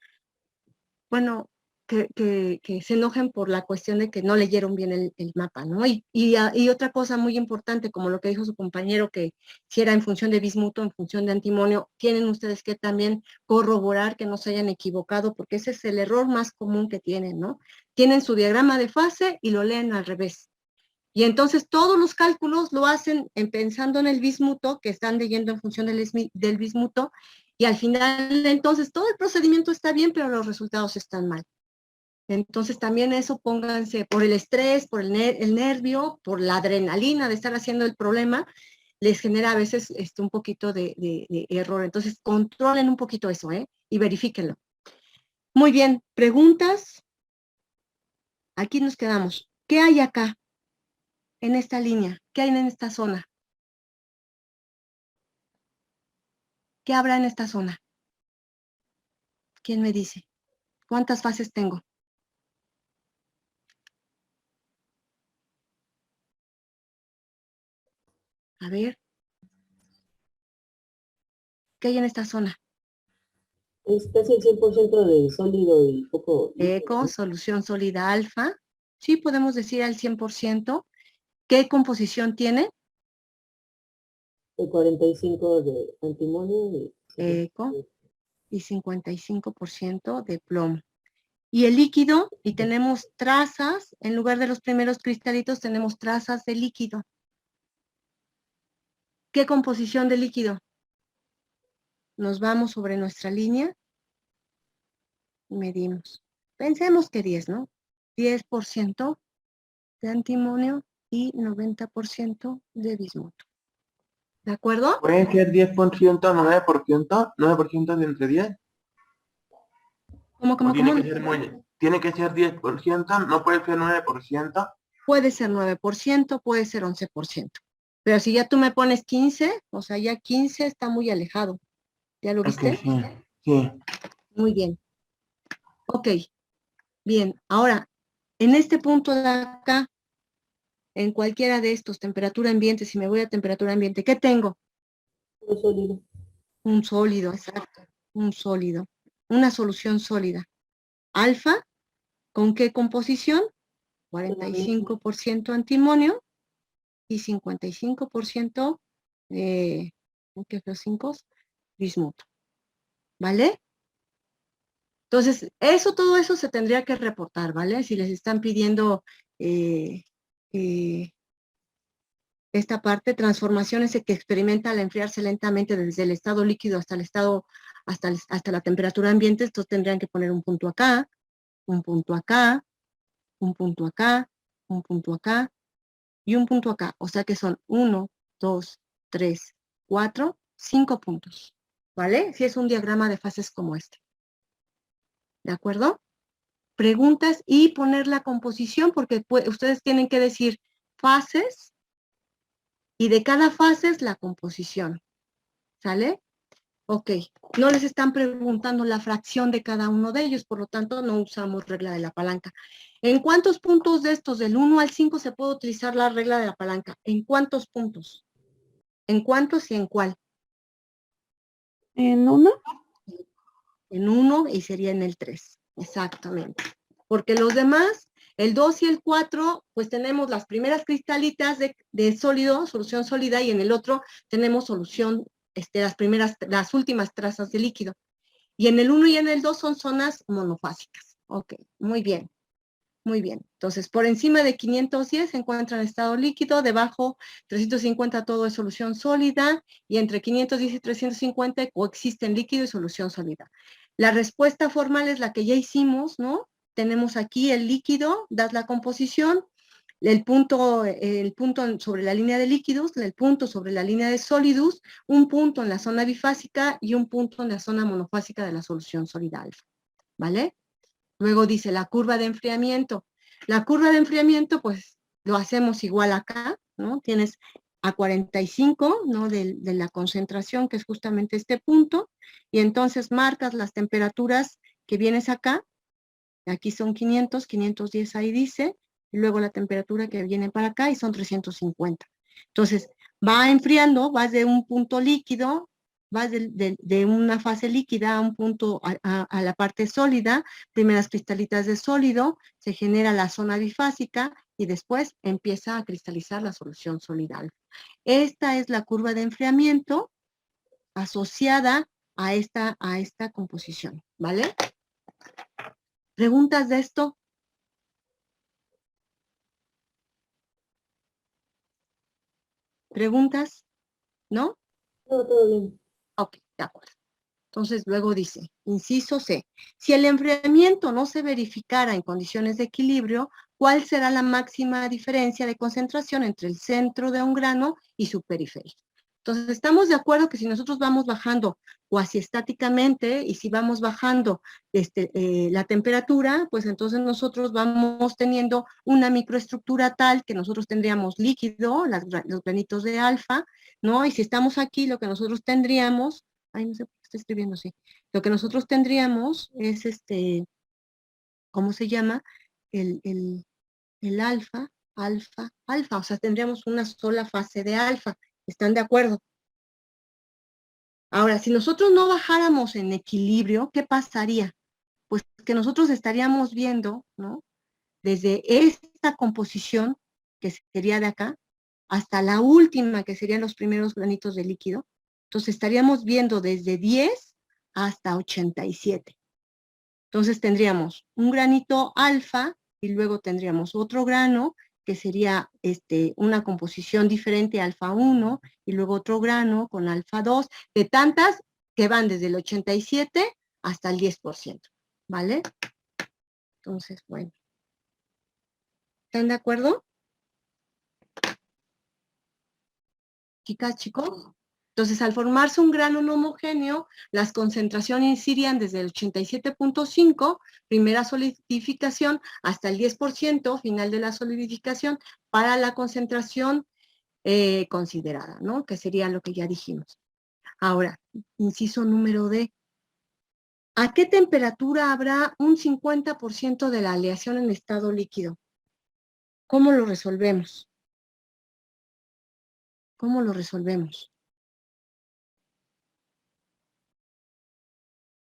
bueno, que se enojen por la cuestión de que no leyeron bien el mapa, ¿no? Y otra cosa muy importante, como lo que dijo su compañero, que si era en función de bismuto, en función de antimonio, tienen ustedes que también corroborar que no se hayan equivocado, porque ese es el error más común que tienen, ¿no? Tienen su diagrama de fase y lo leen al revés. Y entonces todos los cálculos lo hacen pensando en el bismuto, que están leyendo en función del bismuto, y al final entonces todo el procedimiento está bien, pero los resultados están mal. Entonces también eso pónganse por el estrés, por el nervio, por la adrenalina de estar haciendo el problema, les genera a veces un poquito de error. Entonces controlen un poquito eso, y verifíquenlo. Muy bien, preguntas. Aquí nos quedamos. ¿Qué hay acá? En esta línea, ¿qué hay en esta zona? ¿Qué habrá en esta zona? ¿Quién me dice? ¿Cuántas fases tengo? A ver. ¿Qué hay en esta zona? Es casi el 100% de sólido y poco líquido, Eco, ¿no? solución sólida alfa. Sí, podemos decir al 100%. ¿Qué composición tiene? El 45 de antimonio y Eco. Y 55% de plomo. Y el líquido, y tenemos trazas, en lugar de los primeros cristalitos, tenemos trazas de líquido. ¿Qué composición de líquido? Nos vamos sobre nuestra línea y medimos. Pensemos que 10, ¿no? 10% de antimonio y 90% de bismuto. ¿De acuerdo? ¿Puede ser 10%, 9%? ¿9% de entre 10? ¿Cómo? Tiene que ser 10%, no puede ser 9%. Puede ser 9%, puede ser 11%. Pero si ya tú me pones 15, o sea, ya 15 está muy alejado. ¿Ya lo viste? Ok, sí. Muy bien. Ok, bien. Ahora, en este punto de acá, en cualquiera de estos, temperatura ambiente, si me voy a temperatura ambiente, ¿qué tengo? puro sólido. Un sólido, exacto. Un sólido. Una solución sólida. Alfa, ¿con qué composición? 45% antimonio y 55% ¿qué fue 5? Bismuto. ¿Vale? Entonces, todo eso se tendría que reportar, ¿vale? Si les están pidiendo esta parte, transformaciones que experimenta al enfriarse lentamente desde el estado líquido hasta el estado, hasta la temperatura ambiente, estos tendrían que poner un punto acá, un punto acá, un punto acá, un punto acá, y un punto acá. O sea que son 1, 2, 3, 4, 5 puntos. ¿Vale? Si es un diagrama de fases como este. ¿De acuerdo? Preguntas y poner la composición, porque ustedes tienen que decir fases y de cada fase es la composición. ¿Sale? Ok. No les están preguntando la fracción de cada uno de ellos, por lo tanto no usamos regla de la palanca. ¿En cuántos puntos de estos, del 1 al 5, se puede utilizar la regla de la palanca? ¿En cuántos puntos? ¿En cuántos y en cuál? ¿En uno? En 1 y sería en el 3. Exactamente. Porque los demás, el 2 y el 4, pues tenemos las primeras cristalitas de sólido, solución sólida, y en el otro tenemos solución, las últimas trazas de líquido. Y en el 1 y en el 2 son zonas monofásicas. Ok, muy bien. Muy bien. Entonces, por encima de 510 se encuentra en estado líquido, debajo 350 todo es solución sólida, y entre 510 y 350 coexisten líquido y solución sólida. La respuesta formal es la que ya hicimos, ¿no? Tenemos aquí el líquido, das la composición, el punto sobre la línea de líquidos, el punto sobre la línea de sólidos, un punto en la zona bifásica y un punto en la zona monofásica de la solución sólida alfa, ¿vale? Luego dice la curva de enfriamiento. La curva de enfriamiento, pues, lo hacemos igual acá, ¿no? Tienes a 45, ¿no? De la concentración, que es justamente este punto, y entonces marcas las temperaturas que vienes acá, aquí son 500, 510 ahí dice, y luego la temperatura que viene para acá y son 350. Entonces, va enfriando, vas de un punto líquido, vas de una fase líquida a un punto, a la parte sólida, primeras cristalitas de sólido, se genera la zona bifásica y después empieza a cristalizar la solución sólida alfa. Esta es la curva de enfriamiento asociada a esta composición, ¿vale? ¿Preguntas de esto? ¿Preguntas? ¿No? Todo bien. Ok, de acuerdo. Entonces luego dice, inciso C, si el enfriamiento no se verificara en condiciones de equilibrio, ¿cuál será la máxima diferencia de concentración entre el centro de un grano y su periferia? Entonces estamos de acuerdo que si nosotros vamos bajando cuasi estáticamente y si vamos bajando la temperatura, pues entonces nosotros vamos teniendo una microestructura tal que nosotros tendríamos líquido, los granitos de alfa, ¿no? Y si estamos aquí, lo que nosotros tendríamos, ay, no sé por qué estoy escribiendo así, lo que nosotros tendríamos es ¿cómo se llama? El alfa, alfa, o sea, tendríamos una sola fase de alfa. ¿Están de acuerdo? Ahora, si nosotros no bajáramos en equilibrio, ¿qué pasaría? Pues que nosotros estaríamos viendo, ¿no? Desde esta composición, que sería de acá, hasta la última, que serían los primeros granitos de líquido. Entonces estaríamos viendo desde 10 hasta 87. Entonces tendríamos un granito alfa y luego tendríamos otro grano que sería una composición diferente alfa 1 y luego otro grano con alfa 2, de tantas que van desde el 87 hasta el 10%, ¿vale? Entonces, bueno. ¿Están de acuerdo? Chicas, chicos. Entonces, al formarse un grano no homogéneo, las concentraciones irían desde el 87.5, primera solidificación, hasta el 10%, final de la solidificación, para la concentración considerada, ¿no? Que sería lo que ya dijimos. Ahora, inciso número D. ¿A qué temperatura habrá un 50% de la aleación en estado líquido? ¿Cómo lo resolvemos? ¿Cómo lo resolvemos?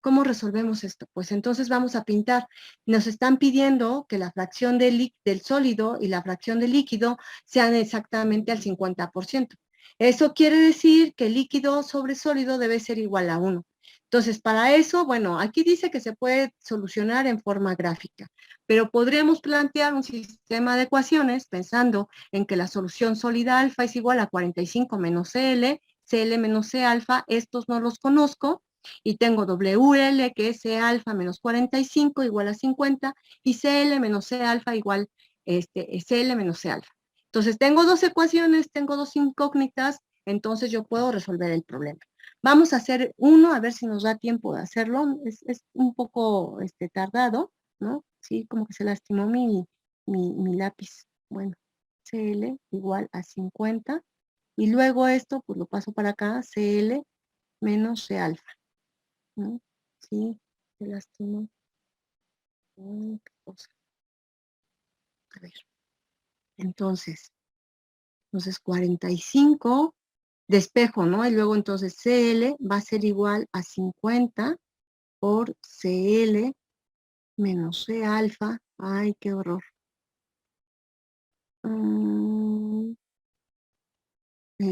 ¿Cómo resolvemos esto? Pues entonces vamos a pintar. Nos están pidiendo que la fracción del sólido y la fracción del líquido sean exactamente al 50%. Eso quiere decir que líquido sobre sólido debe ser igual a 1. Entonces, para eso, bueno, aquí dice que se puede solucionar en forma gráfica, pero podríamos plantear un sistema de ecuaciones pensando en que la solución sólida alfa es igual a 45 menos CL, CL menos C alfa, estos no los conozco, y tengo WL, que es C alfa menos 45 igual a 50, y CL menos C alfa igual, CL menos C alfa. Entonces, tengo dos ecuaciones, tengo dos incógnitas, entonces yo puedo resolver el problema. Vamos a hacer uno, a ver si nos da tiempo de hacerlo. Es un poco tardado, ¿no? Sí, como que se lastimó mi lápiz. Bueno, CL igual a 50, y luego esto, pues lo paso para acá, CL menos C alfa. ¿No? Sí, se lastimó. Qué cosa. A ver. Entonces 45, despejo, ¿no? Y luego entonces CL va a ser igual a 50 por CL menos C alfa. Ay, qué horror.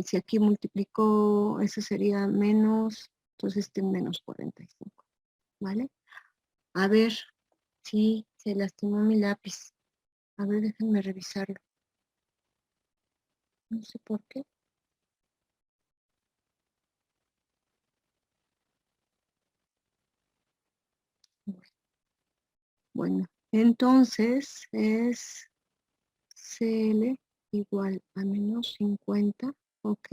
Si aquí multiplico, eso sería menos, entonces menos 45, ¿vale? A ver, sí, se lastimó mi lápiz. A ver, déjenme revisarlo. No sé por qué. Bueno, entonces es CL igual a menos 50, ok.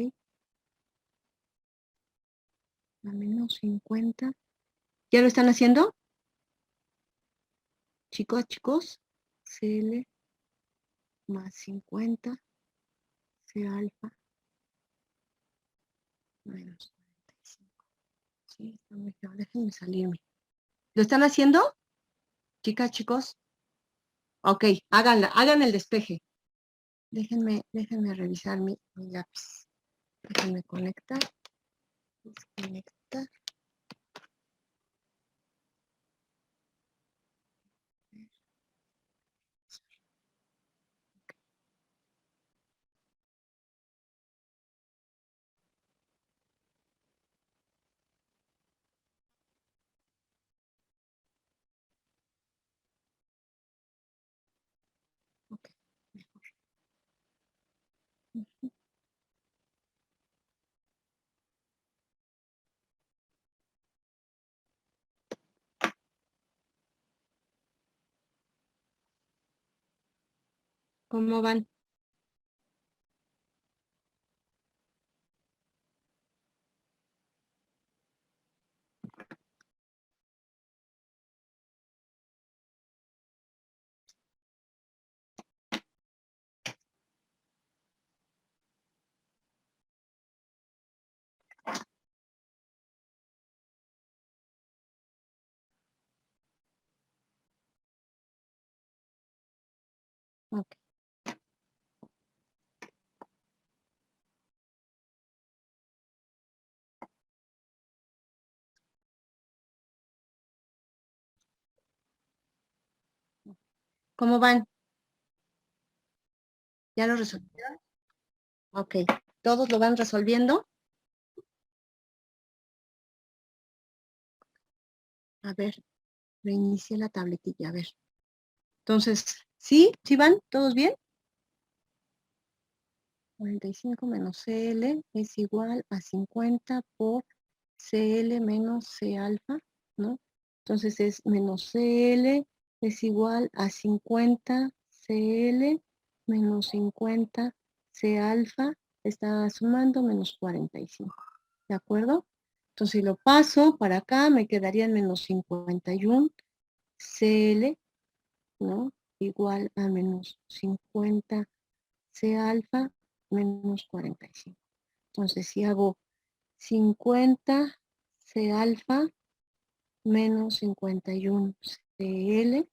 A menos 50. ¿Ya lo están haciendo? Chicos, CL más 50, C alfa menos 45. Sí, está muy claro. Déjenme salirme. ¿Lo están haciendo? Chicos. Ok, hagan el despeje. Déjenme revisar mi lápiz. Déjenme conectar. Desconectar. Ok, mejor. ¿Cómo van? Ok. ¿Cómo van? ¿Ya lo resolvieron? Ok. ¿Todos lo van resolviendo? A ver, reinicié la tabletilla, a ver. Entonces, ¿sí? ¿Sí van? ¿Todos bien? 45 menos CL es igual a 50 por CL menos C alfa, ¿no? Entonces es menos CL es igual a 50 CL menos 50 C alfa, está sumando menos 45, ¿de acuerdo? Entonces si lo paso para acá, me quedaría en menos 51 CL, ¿no? Igual a menos 50 C alfa menos 45. Entonces, si hago 50 C alfa menos 51 CL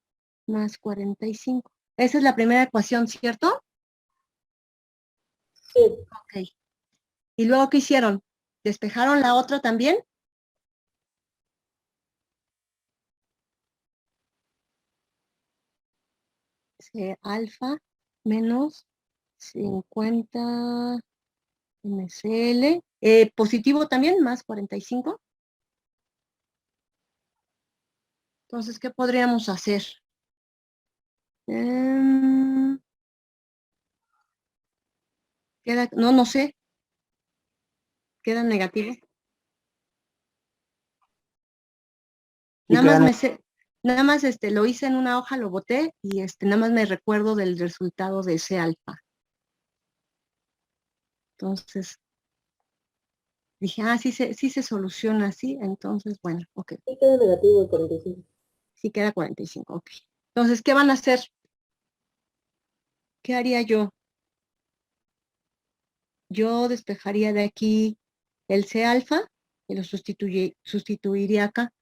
más 45. Esa es la primera ecuación, ¿cierto? Sí, Ok. ¿Y luego qué hicieron? ¿Despejaron la otra también? C alfa menos 50 MCL. Positivo también, más 45. Entonces, ¿qué podríamos hacer? No sé, queda negativo. Sí, Nada más nada más lo hice en una hoja, lo boté y nada más me recuerdo del resultado de ese alfa. Entonces, dije, sí se soluciona así, entonces, bueno, ok, sí queda negativo el 45. sí queda 45, ok. Entonces, ¿qué van a hacer? ¿Qué haría yo? Yo despejaría de aquí el C alfa y lo sustituiría acá.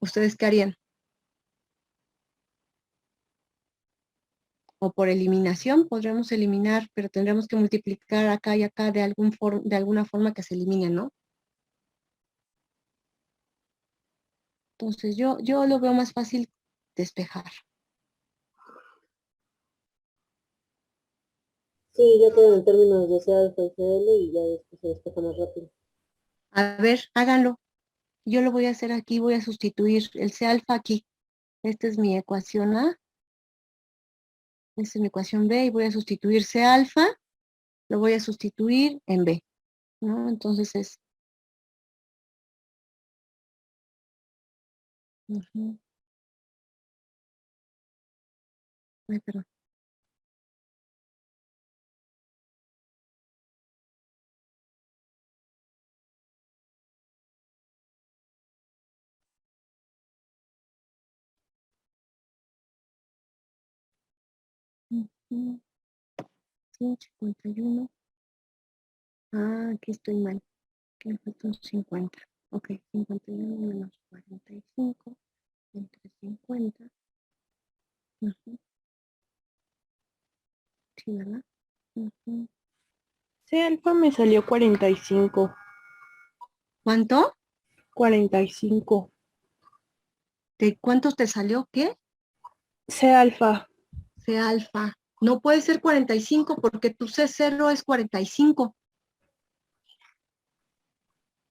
¿Ustedes qué harían? O por eliminación podremos eliminar, pero tendremos que multiplicar acá y acá de alguna forma que se elimine, ¿no? Entonces yo lo veo más fácil despejar. Sí, ya quedan en términos de C alfa y CL y ya después se despeja más rápido. A ver, háganlo. Yo lo voy a hacer aquí, voy a sustituir el C alfa aquí. Esta es mi ecuación A, esta es mi ecuación B y voy a sustituir C alfa, lo voy a sustituir en B, ¿no? Entonces es... Ay, perdón. Sí, 51. Ah, aquí estoy mal. Aquí me faltan 50. Ok, 51 menos 45 entre 50. Ujú. Sí, ¿verdad? Ujú. C alfa me salió 45. ¿Cuánto? 45. ¿De cuántos te salió qué? C alfa. C alfa. No puede ser 45 porque tu C0 es 45. O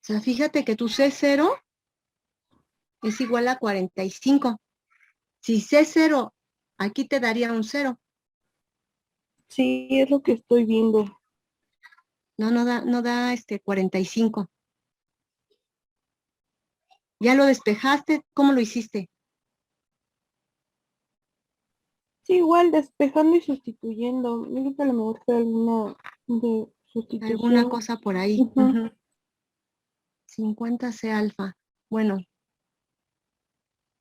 sea, fíjate que tu C0 es igual a 45. Si C0, aquí te daría un 0. Sí, es lo que estoy viendo. No da 45. ¿Ya lo despejaste? ¿Cómo lo hiciste? Sí, igual despejando y sustituyendo. Yo creo que a lo mejor fue alguna de sustitución. Alguna cosa por ahí. Ujú. Ujú. 50 C alfa. Bueno,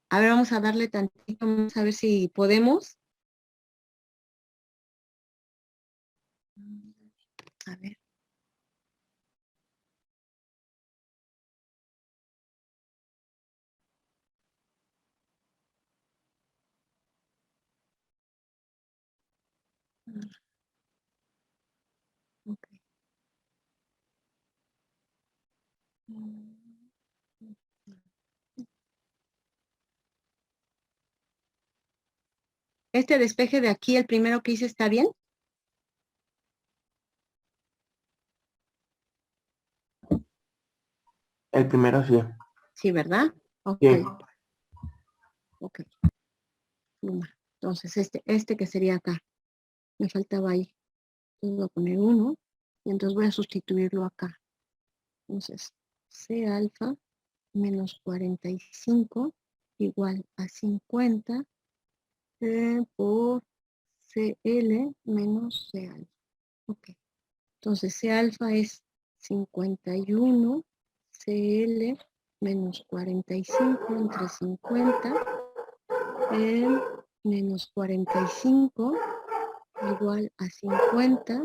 a ver, vamos a darle tantito más a ver si podemos. A ver. Ok. Este despeje de aquí, el primero que hice, ¿está bien? El primero sí. Sí, ¿verdad? Ok. Sí. Ok. Pluma. Entonces, este que sería acá. Me faltaba ahí. Entonces voy a poner 1 y entonces voy a sustituirlo acá. Entonces, C alfa menos 45 igual a 50 por CL menos C alfa. Ok. Entonces, C alfa es 51 CL menos 45 entre 50 menos 45 igual a 50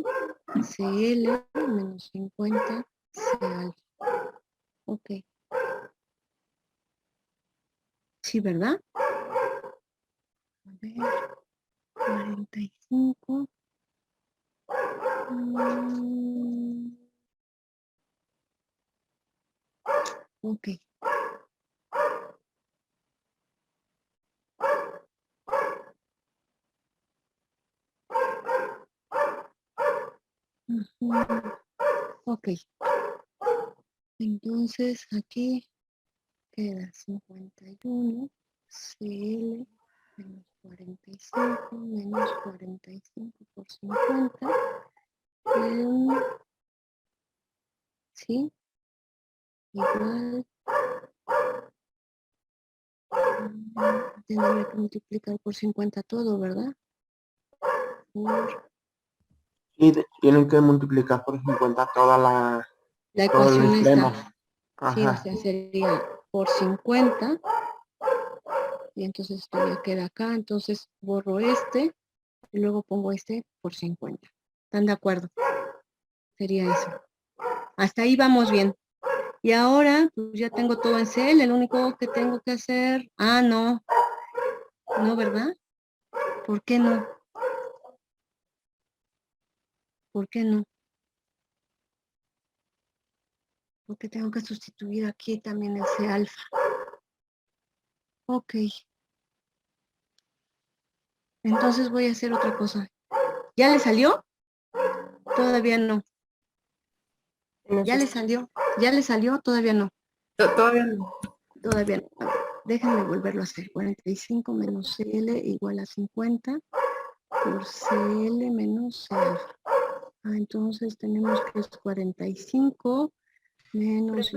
CL menos 50 C alfa. Ok. Sí, ¿verdad? A ver, 45. Ok. Ujú. Ok. Entonces aquí queda 51 CL menos 45 menos 45 por 50. Sí, igual. Tendría que multiplicar por 50 todo, ¿verdad? Y tienen que multiplicar por 50 toda La todo el ecuación pleno. está. Sí, o Ajá. sea, sería por 50. Y entonces esto ya queda acá. Entonces borro este y luego pongo este por 50. ¿Están de acuerdo? Sería eso. Hasta ahí vamos bien. Y ahora, pues ya tengo todo en CL. Lo único que tengo que hacer... Ah, no. No, ¿verdad? ¿Por qué no? ¿Por qué no? Porque tengo que sustituir aquí también el C alfa. Ok. Entonces voy a hacer otra cosa. ¿Ya le salió? Todavía no. ¿Ya le salió? ¿Ya le salió? Todavía no. Todavía no. Todavía no. A ver, déjenme volverlo a hacer. 45 menos CL igual a 50 por CL menos C alfa. Ah, entonces tenemos que es 45 menos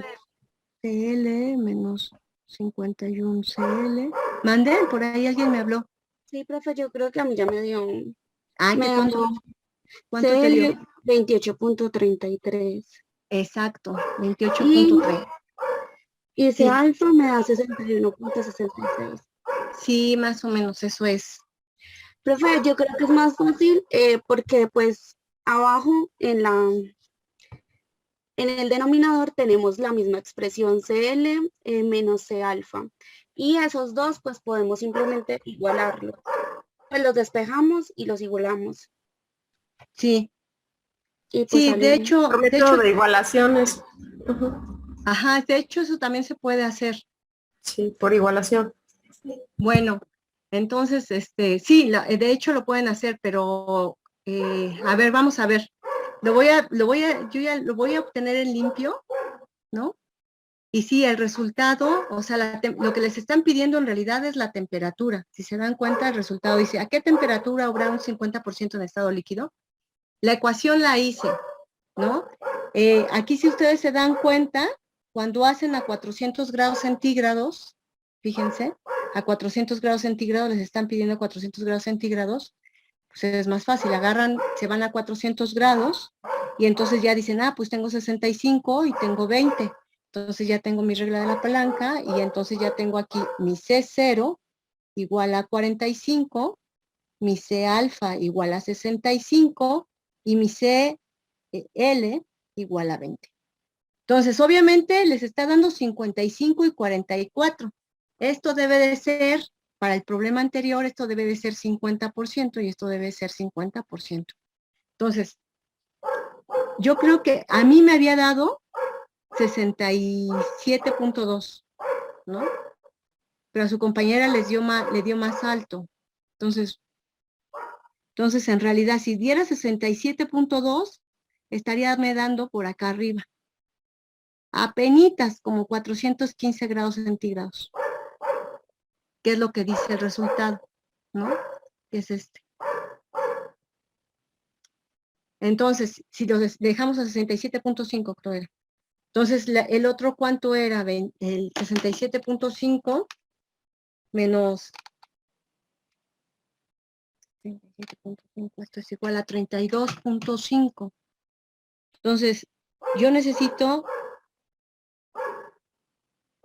CL menos 51 CL. ¿Mandé? Por ahí alguien me habló. Sí, profe, yo creo que a mí ya me dio un... Ay, Me ¿cuánto te CL dio? 28.33. Exacto, 28.3. Y ese Sí. alfa me da 61.66. Sí, más o menos, eso es. Profe, yo creo que es más fácil porque pues abajo en el denominador tenemos la misma expresión CL menos C alfa. Y esos dos pues podemos simplemente igualarlos. Pues los despejamos y los igualamos. Sí, Y pues sí, sale de hecho, Por método de igualaciones. Ujú. ajá, de hecho eso también se puede hacer. Sí, por igualación. Bueno, entonces, sí, de hecho lo pueden hacer, pero, a ver, vamos a ver. Yo ya lo voy a obtener en limpio, ¿no? Y sí, el resultado, o sea, lo que les están pidiendo en realidad es la temperatura. Si se dan cuenta, el resultado dice, ¿a qué temperatura habrá un 50% en estado líquido? La ecuación la hice, ¿no? Aquí si ustedes se dan cuenta, cuando hacen a 400 grados centígrados, fíjense, a 400 grados centígrados les están pidiendo 400 grados centígrados, pues es más fácil, agarran, se van a 400 grados y entonces ya dicen, pues tengo 65 y tengo 20. Entonces ya tengo mi regla de la palanca y entonces ya tengo aquí mi C0 igual a 45, mi C alfa igual a 65 y mi C L igual a 20. Entonces, obviamente les está dando 55 y 44. Esto debe de ser, para el problema anterior, esto debe de ser 50% y esto debe ser 50%. Entonces, yo creo que a mí me había dado 67.2, ¿no? Pero a su compañera le dio más alto. Entonces, en realidad, si diera 67.2, estaría dando por acá arriba. Apenitas como 415 grados centígrados. ¿Qué es lo que dice el resultado? ¿No? Que es este. Entonces, si lo dejamos a 67.5, creo era. Entonces, el otro, ¿cuánto era? El 67.5 menos 67.5, esto es igual a 32.5. Entonces, yo necesito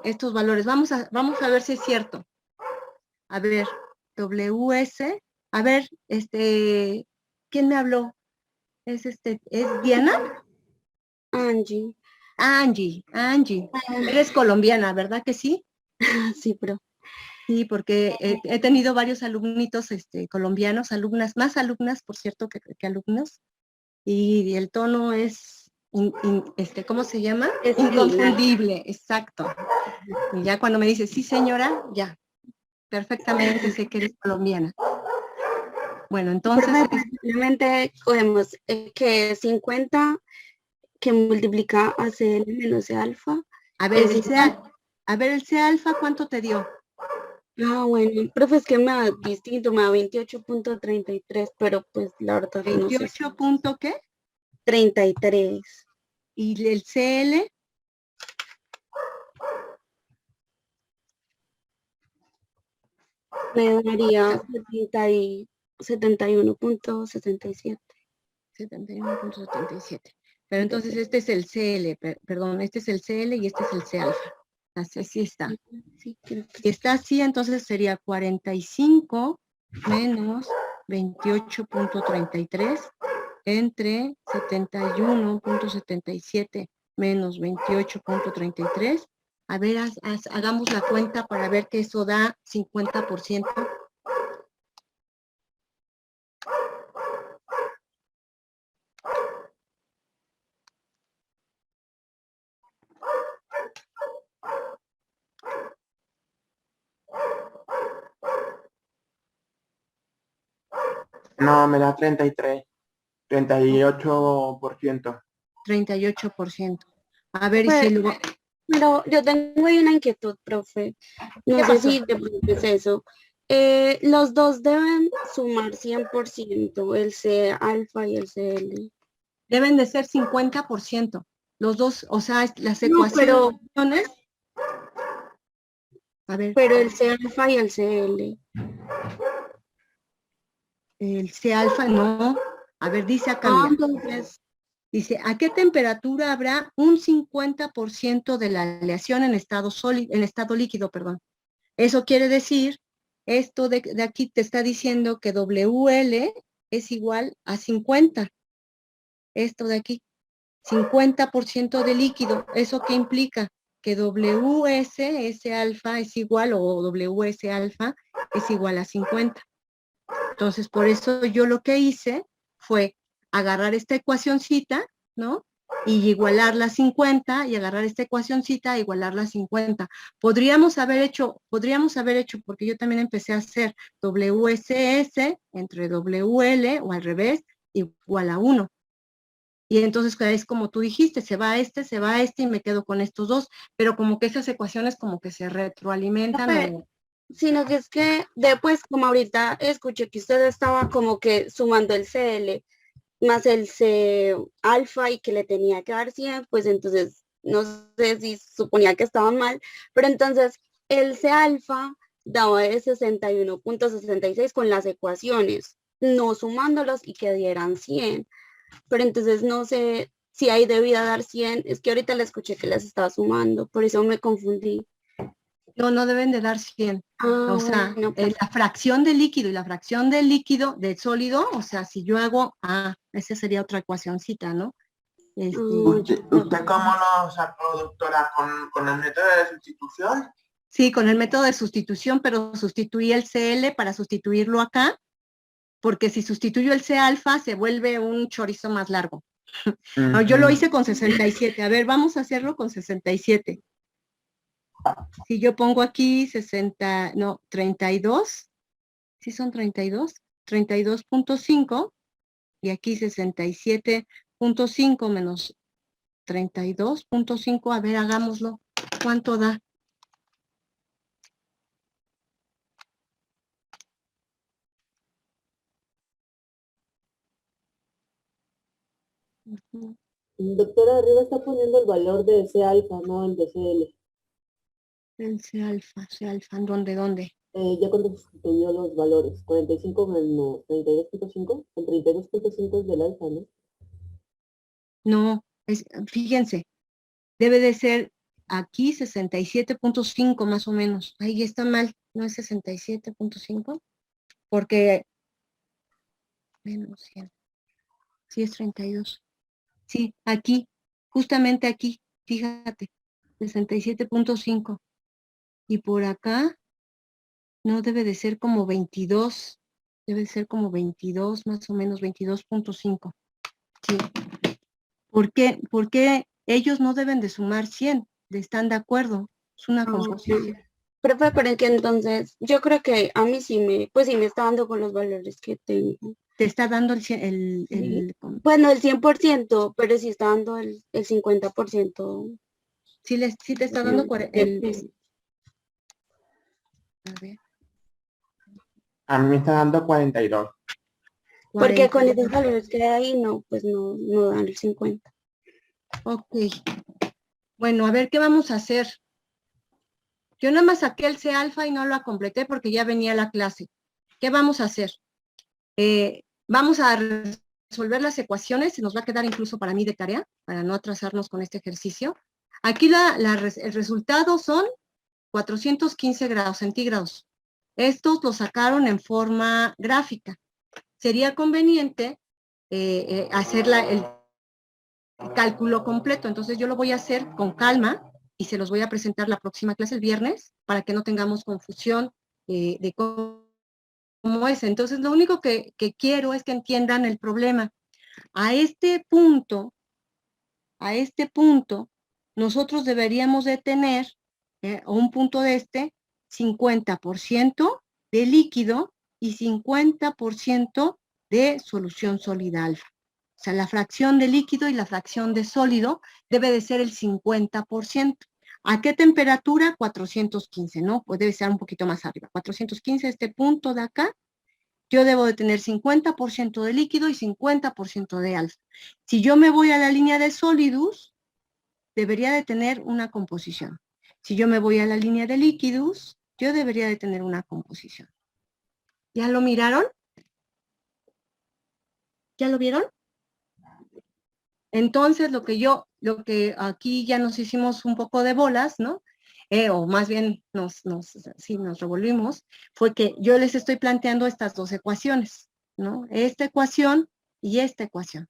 estos valores. Vamos a ver si es cierto. A ver, WS. A ver, ¿quién me habló? ¿Es Diana? Angie. Angie. Eres colombiana, ¿verdad que sí? Sí, pero Sí, porque he tenido varios alumnitos colombianos, más alumnas, por cierto, que alumnos, y el tono es, ¿cómo se llama? Es inconfundible, exacto. Y ya cuando me dice, sí señora, ya, perfectamente sé que eres colombiana. Bueno, entonces... simplemente cogemos que 50 que multiplica a CL menos C alfa. A ver, es el C alfa, ¿cuánto te dio? Bueno, profe, es que me da distinto, me da 28.33, pero pues la verdad no sé. ¿28 punto qué? 33. ¿Y el CL? Me daría 71.67. 71.77. Pero entonces este es el CL, perdón, este es el CL y este es el C alfa. Así está. Sí, Si está así, entonces sería 45 menos 28.33 entre 71.77 menos 28.33. A ver, hagamos la cuenta para ver que eso da 50%. No, me da 38%. 38%. A ver, y Pues, si lo... pero yo tengo ahí una inquietud, profe. No ¿Qué sé pasó? si de pronto es eso. Los dos deben sumar 100%, el C alfa y el CL. Deben de ser 50%. Los dos, o sea, las No, ecuaciones... A ver, pero el C alfa y el CL. el C alfa, no. A ver, dice acá, mira. Entonces, Dice, ¿a qué temperatura habrá un 50% de la aleación en estado líquido, perdón? Eso quiere decir, esto de aquí te está diciendo que WL es igual a 50. Esto de aquí, 50% de líquido. ¿Eso qué implica? Que WS, S alfa es igual, o WS alfa es igual a 50. Entonces, por eso yo lo que hice fue agarrar esta ecuacioncita, ¿no? Y igualarla a 50, y agarrar esta ecuacioncita e igualarla a 50. Podríamos haber hecho, porque yo también empecé a hacer WSS entre WL, o al revés, igual a 1. Y entonces es como tú dijiste, se va este, y me quedo con estos dos, pero como que esas ecuaciones como que se retroalimentan. Sino que es que después, como ahorita escuché que usted estaba como que sumando el CL más el C alfa y que le tenía que dar 100, pues entonces no sé si suponía que estaban mal, pero entonces el C alfa daba de 61.66 con las ecuaciones, no sumándolos y que dieran 100. Pero entonces no sé si ahí debía dar 100, es que ahorita le escuché que las estaba sumando, por eso me confundí. No deben de dar 100. Ah, O sea, bueno, pues. la fracción de líquido y la fracción de líquido, de sólido, o sea, si yo hago, esa sería otra ecuacioncita, ¿no? ¿Usted cómo lo sacó, doctora? ¿Con el método de sustitución? Sí, con el método de sustitución, pero sustituí el CL para sustituirlo acá, porque si sustituyo el C alfa, se vuelve un chorizo más largo. Yo lo hice con 67. A ver, vamos a hacerlo con 67. Si yo pongo aquí 32, ¿sí son 32? 32.5, y aquí 67.5 menos 32.5, a ver, hagámoslo. ¿Cuánto da? Doctora, arriba está poniendo el valor de C alfa, no el de CL. El C alfa, ¿dónde? Ya cuando sustituyó los valores, 45 menos 32.5, el 32.5 es del alfa, ¿no? No, fíjense, debe de ser aquí 67.5 más o menos. Ahí está mal, no es 67.5, porque menos 100. Sí es 32. Sí, aquí, justamente aquí, fíjate, 67.5. Y por acá no debe de ser como 22, debe de ser como 22, más o menos 22.5. Sí. ¿Por qué ellos no deben de sumar 100? ¿Están de acuerdo? Es una composición. Profe, pero es que entonces yo creo que a mí sí me está dando con los valores que tengo. Te está dando el Pues no el 100%, pero sí está dando el 50%. sí te está dando a ver. A mí me está dando 42. Porque con esos valores que hay ahí, no, pues no dan el 50. Ok. Bueno, a ver, ¿qué vamos a hacer? Yo nada más saqué el C alfa y no lo completé porque ya venía la clase. ¿Qué vamos a hacer? Vamos a resolver las ecuaciones, se nos va a quedar incluso para mí de tarea, para no atrasarnos con este ejercicio. Aquí el resultado son 415 grados centígrados. Estos los sacaron en forma gráfica. Sería conveniente hacer el cálculo completo, entonces yo lo voy a hacer con calma y se los voy a presentar la próxima clase el viernes para que no tengamos confusión de cómo es. Entonces lo único que quiero es que entiendan el problema. A este punto, nosotros deberíamos de tener un punto de 50% de líquido y 50% de solución sólida alfa. O sea, la fracción de líquido y la fracción de sólido debe de ser el 50%. ¿A qué temperatura? 415, ¿no? Pues debe ser un poquito más arriba. 415, este punto de acá, yo debo de tener 50% de líquido y 50% de alfa. Si yo me voy a la línea de sólidos, debería de tener una composición. Si yo me voy a la línea de líquidos, yo debería de tener una composición. ¿Ya lo miraron? ¿Ya lo vieron? Entonces, lo que aquí ya nos hicimos un poco de bolas, ¿no? o más bien nos revolvimos, fue que yo les estoy planteando estas dos ecuaciones, ¿no? Esta ecuación y esta ecuación.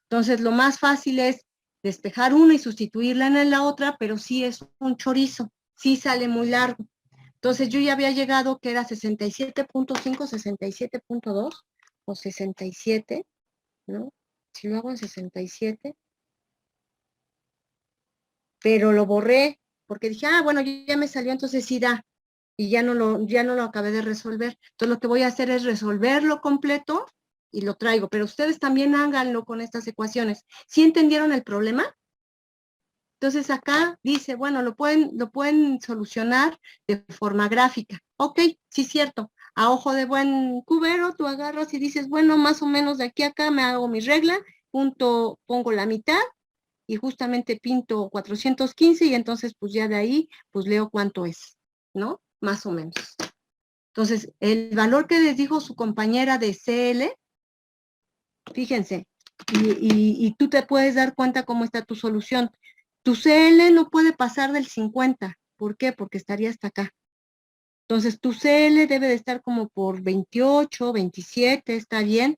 Entonces, lo más fácil es despejar una y sustituirla en la otra, pero sí es un chorizo, sí sale muy largo. Entonces, yo ya había llegado que era 67.5, 67.2 o 67, ¿no? Si lo hago en 67, pero lo borré, porque dije, bueno, ya me salió, entonces sí da, y ya no lo acabé de resolver. Entonces, lo que voy a hacer es resolverlo completo y lo traigo, pero ustedes también háganlo con estas ecuaciones. ¿Sí entendieron el problema? Entonces, acá dice, bueno, lo pueden solucionar de forma gráfica. Ok, sí, cierto. A ojo de buen cubero, tú agarras y dices, bueno, más o menos de aquí a acá me hago mi regla, pongo la mitad, y justamente pinto 415 y entonces pues ya de ahí pues leo cuánto es, ¿no? Más o menos. Entonces, el valor que les dijo su compañera de CL, fíjense, y tú te puedes dar cuenta cómo está tu solución. Tu CL no puede pasar del 50. ¿Por qué? Porque estaría hasta acá. Entonces, tu CL debe de estar como por 28, 27, está bien.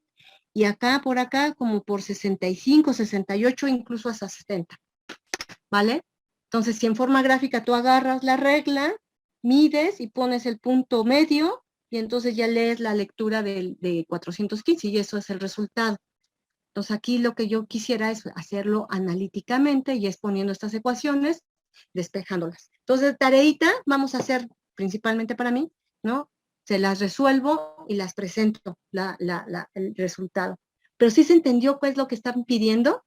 Y acá, por acá, como por 65, 68, incluso hasta 70. ¿Vale? Entonces, si en forma gráfica tú agarras la regla, mides y pones el punto medio, y entonces ya lees la lectura de 415, y eso es el resultado. Entonces, aquí lo que yo quisiera es hacerlo analíticamente, y es poniendo estas ecuaciones, despejándolas. Entonces, tareita, vamos a hacer principalmente para mí, ¿no? Se las resuelvo y las presento, el resultado. Pero sí se entendió qué es lo que están pidiendo,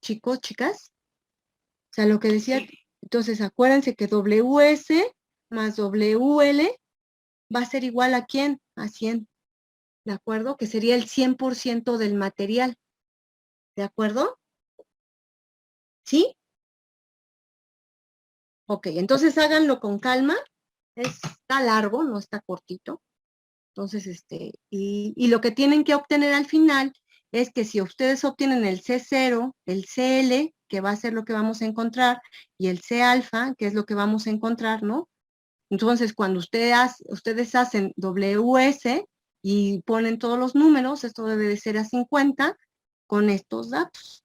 chicos, chicas. O sea, lo que decía, entonces acuérdense que WS más WL va a ser igual a ¿quién? A 100, ¿de acuerdo? Que sería el 100% del material, ¿de acuerdo? ¿Sí? Ok, entonces háganlo con calma, está largo, no está cortito. Entonces, y lo que tienen que obtener al final es que si ustedes obtienen el C0, el CL, que va a ser lo que vamos a encontrar, y el C alfa, que es lo que vamos a encontrar, ¿no? Entonces, cuando ustedes hacen WS y ponen todos los números, esto debe de ser a 50 con estos datos.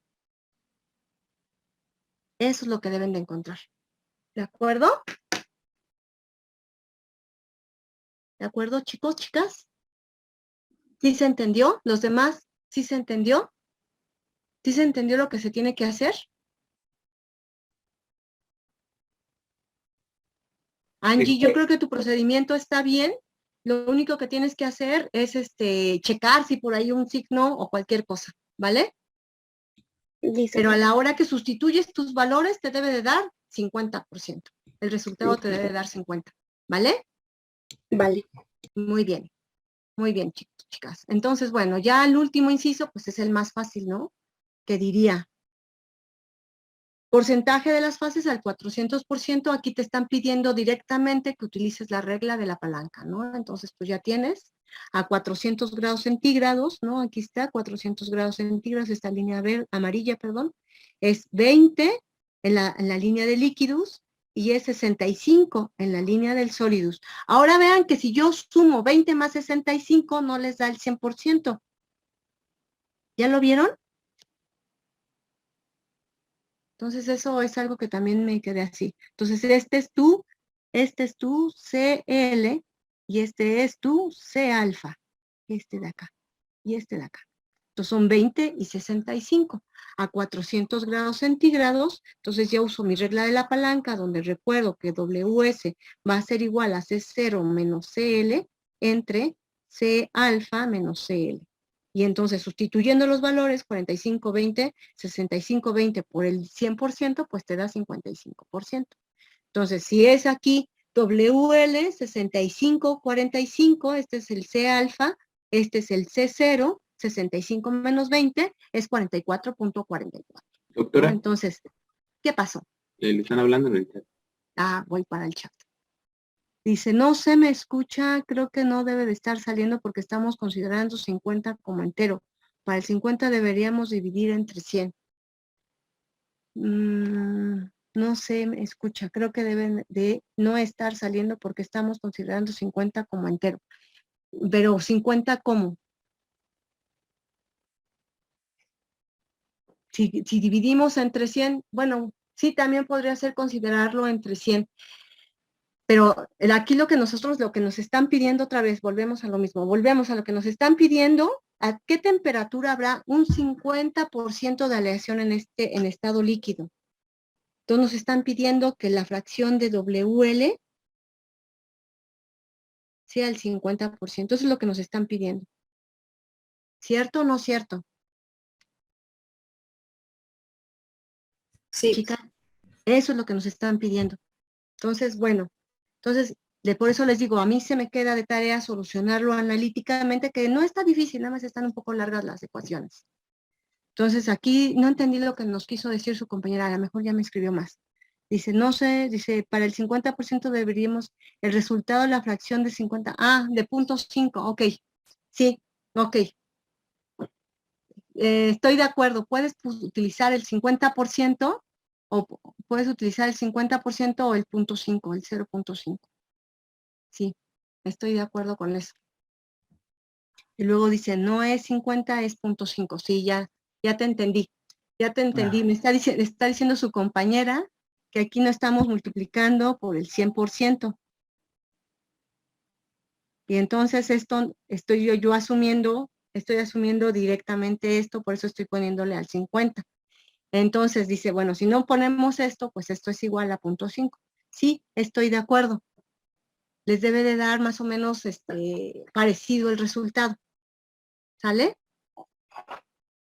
Eso es lo que deben de encontrar. ¿De acuerdo? ¿De acuerdo, chicos, chicas? ¿Sí se entendió? ¿Los demás sí se entendió? ¿Sí se entendió lo que se tiene que hacer? Angie, yo creo que tu procedimiento está bien. Lo único que tienes que hacer es checar si por ahí un signo o cualquier cosa, ¿vale? Listo. Pero a la hora que sustituyes tus valores te debe de dar 50%. El resultado te debe de dar 50, ¿vale? Vale. Muy bien, chicos, chicas. Entonces, bueno, ya el último inciso, pues es el más fácil, ¿no? Que diría, porcentaje de las fases al 400%, aquí te están pidiendo directamente que utilices la regla de la palanca, ¿no? Entonces, pues ya tienes a 400 grados centígrados, ¿no? Aquí está, 400 grados centígrados, esta línea amarilla, perdón, es 20 en la línea de líquidos y es 65 en la línea del sólidos. Ahora vean que si yo sumo 20 más 65, no les da el 100%. ¿Ya lo vieron? Entonces eso es algo que también me quedé así. Entonces este es tu CL y este es tu C alfa, este de acá y este de acá. Entonces son 20 y 65 a 400 grados centígrados. Entonces ya uso mi regla de la palanca donde recuerdo que WS va a ser igual a C0 menos CL entre C alfa menos CL. Y entonces, sustituyendo los valores, 45, 20, 65, 20 por el 100%, pues te da 55%. Entonces, si es aquí WL, 65, 45, este es el C alfa, este es el C0, 65 menos 20, es 44.44. Doctora, ¿No? Entonces, ¿qué pasó? le están hablando en el chat. Voy para el chat. Dice, no se me escucha, creo que no debe de estar saliendo porque estamos considerando 50 como entero. Para el 50 deberíamos dividir entre 100. No se me escucha. Creo que deben de no estar saliendo porque estamos considerando 50 como entero. Pero 50 ¿cómo? Si dividimos entre 100, bueno, sí, también podría ser considerarlo entre 100. Pero aquí lo que nos están pidiendo otra vez, volvemos a lo mismo, volvemos a lo que nos están pidiendo, ¿a qué temperatura habrá un 50% de aleación en estado líquido? Entonces nos están pidiendo que la fracción de WL sea el 50%. Eso es lo que nos están pidiendo. ¿Cierto o no cierto? Sí. Chicas, eso es lo que nos están pidiendo. Entonces, bueno, por eso les digo, a mí se me queda de tarea solucionarlo analíticamente, que no está difícil, nada más están un poco largas las ecuaciones. Entonces, aquí no entendí lo que nos quiso decir su compañera, a lo mejor ya me escribió más. Dice, no sé, dice, para el 50% deberíamos, el resultado de la fracción de 50, de 0.5, ok, sí, ok. Estoy de acuerdo, puedes utilizar el 50% o puedes utilizar el 50% o el 0.5, el 0.5. Sí, estoy de acuerdo con eso. Y luego dice, no es 50, es 0.5. Sí, ya te entendí. Ya te entendí. Me está diciendo su compañera que aquí no estamos multiplicando por el 100%. Y entonces esto estoy yo asumiendo, estoy asumiendo directamente esto, por eso estoy poniéndole al 50. Entonces dice, bueno, si no ponemos esto, pues esto es igual a 0.5. Sí, estoy de acuerdo. Les debe de dar más o menos parecido el resultado. ¿Sale?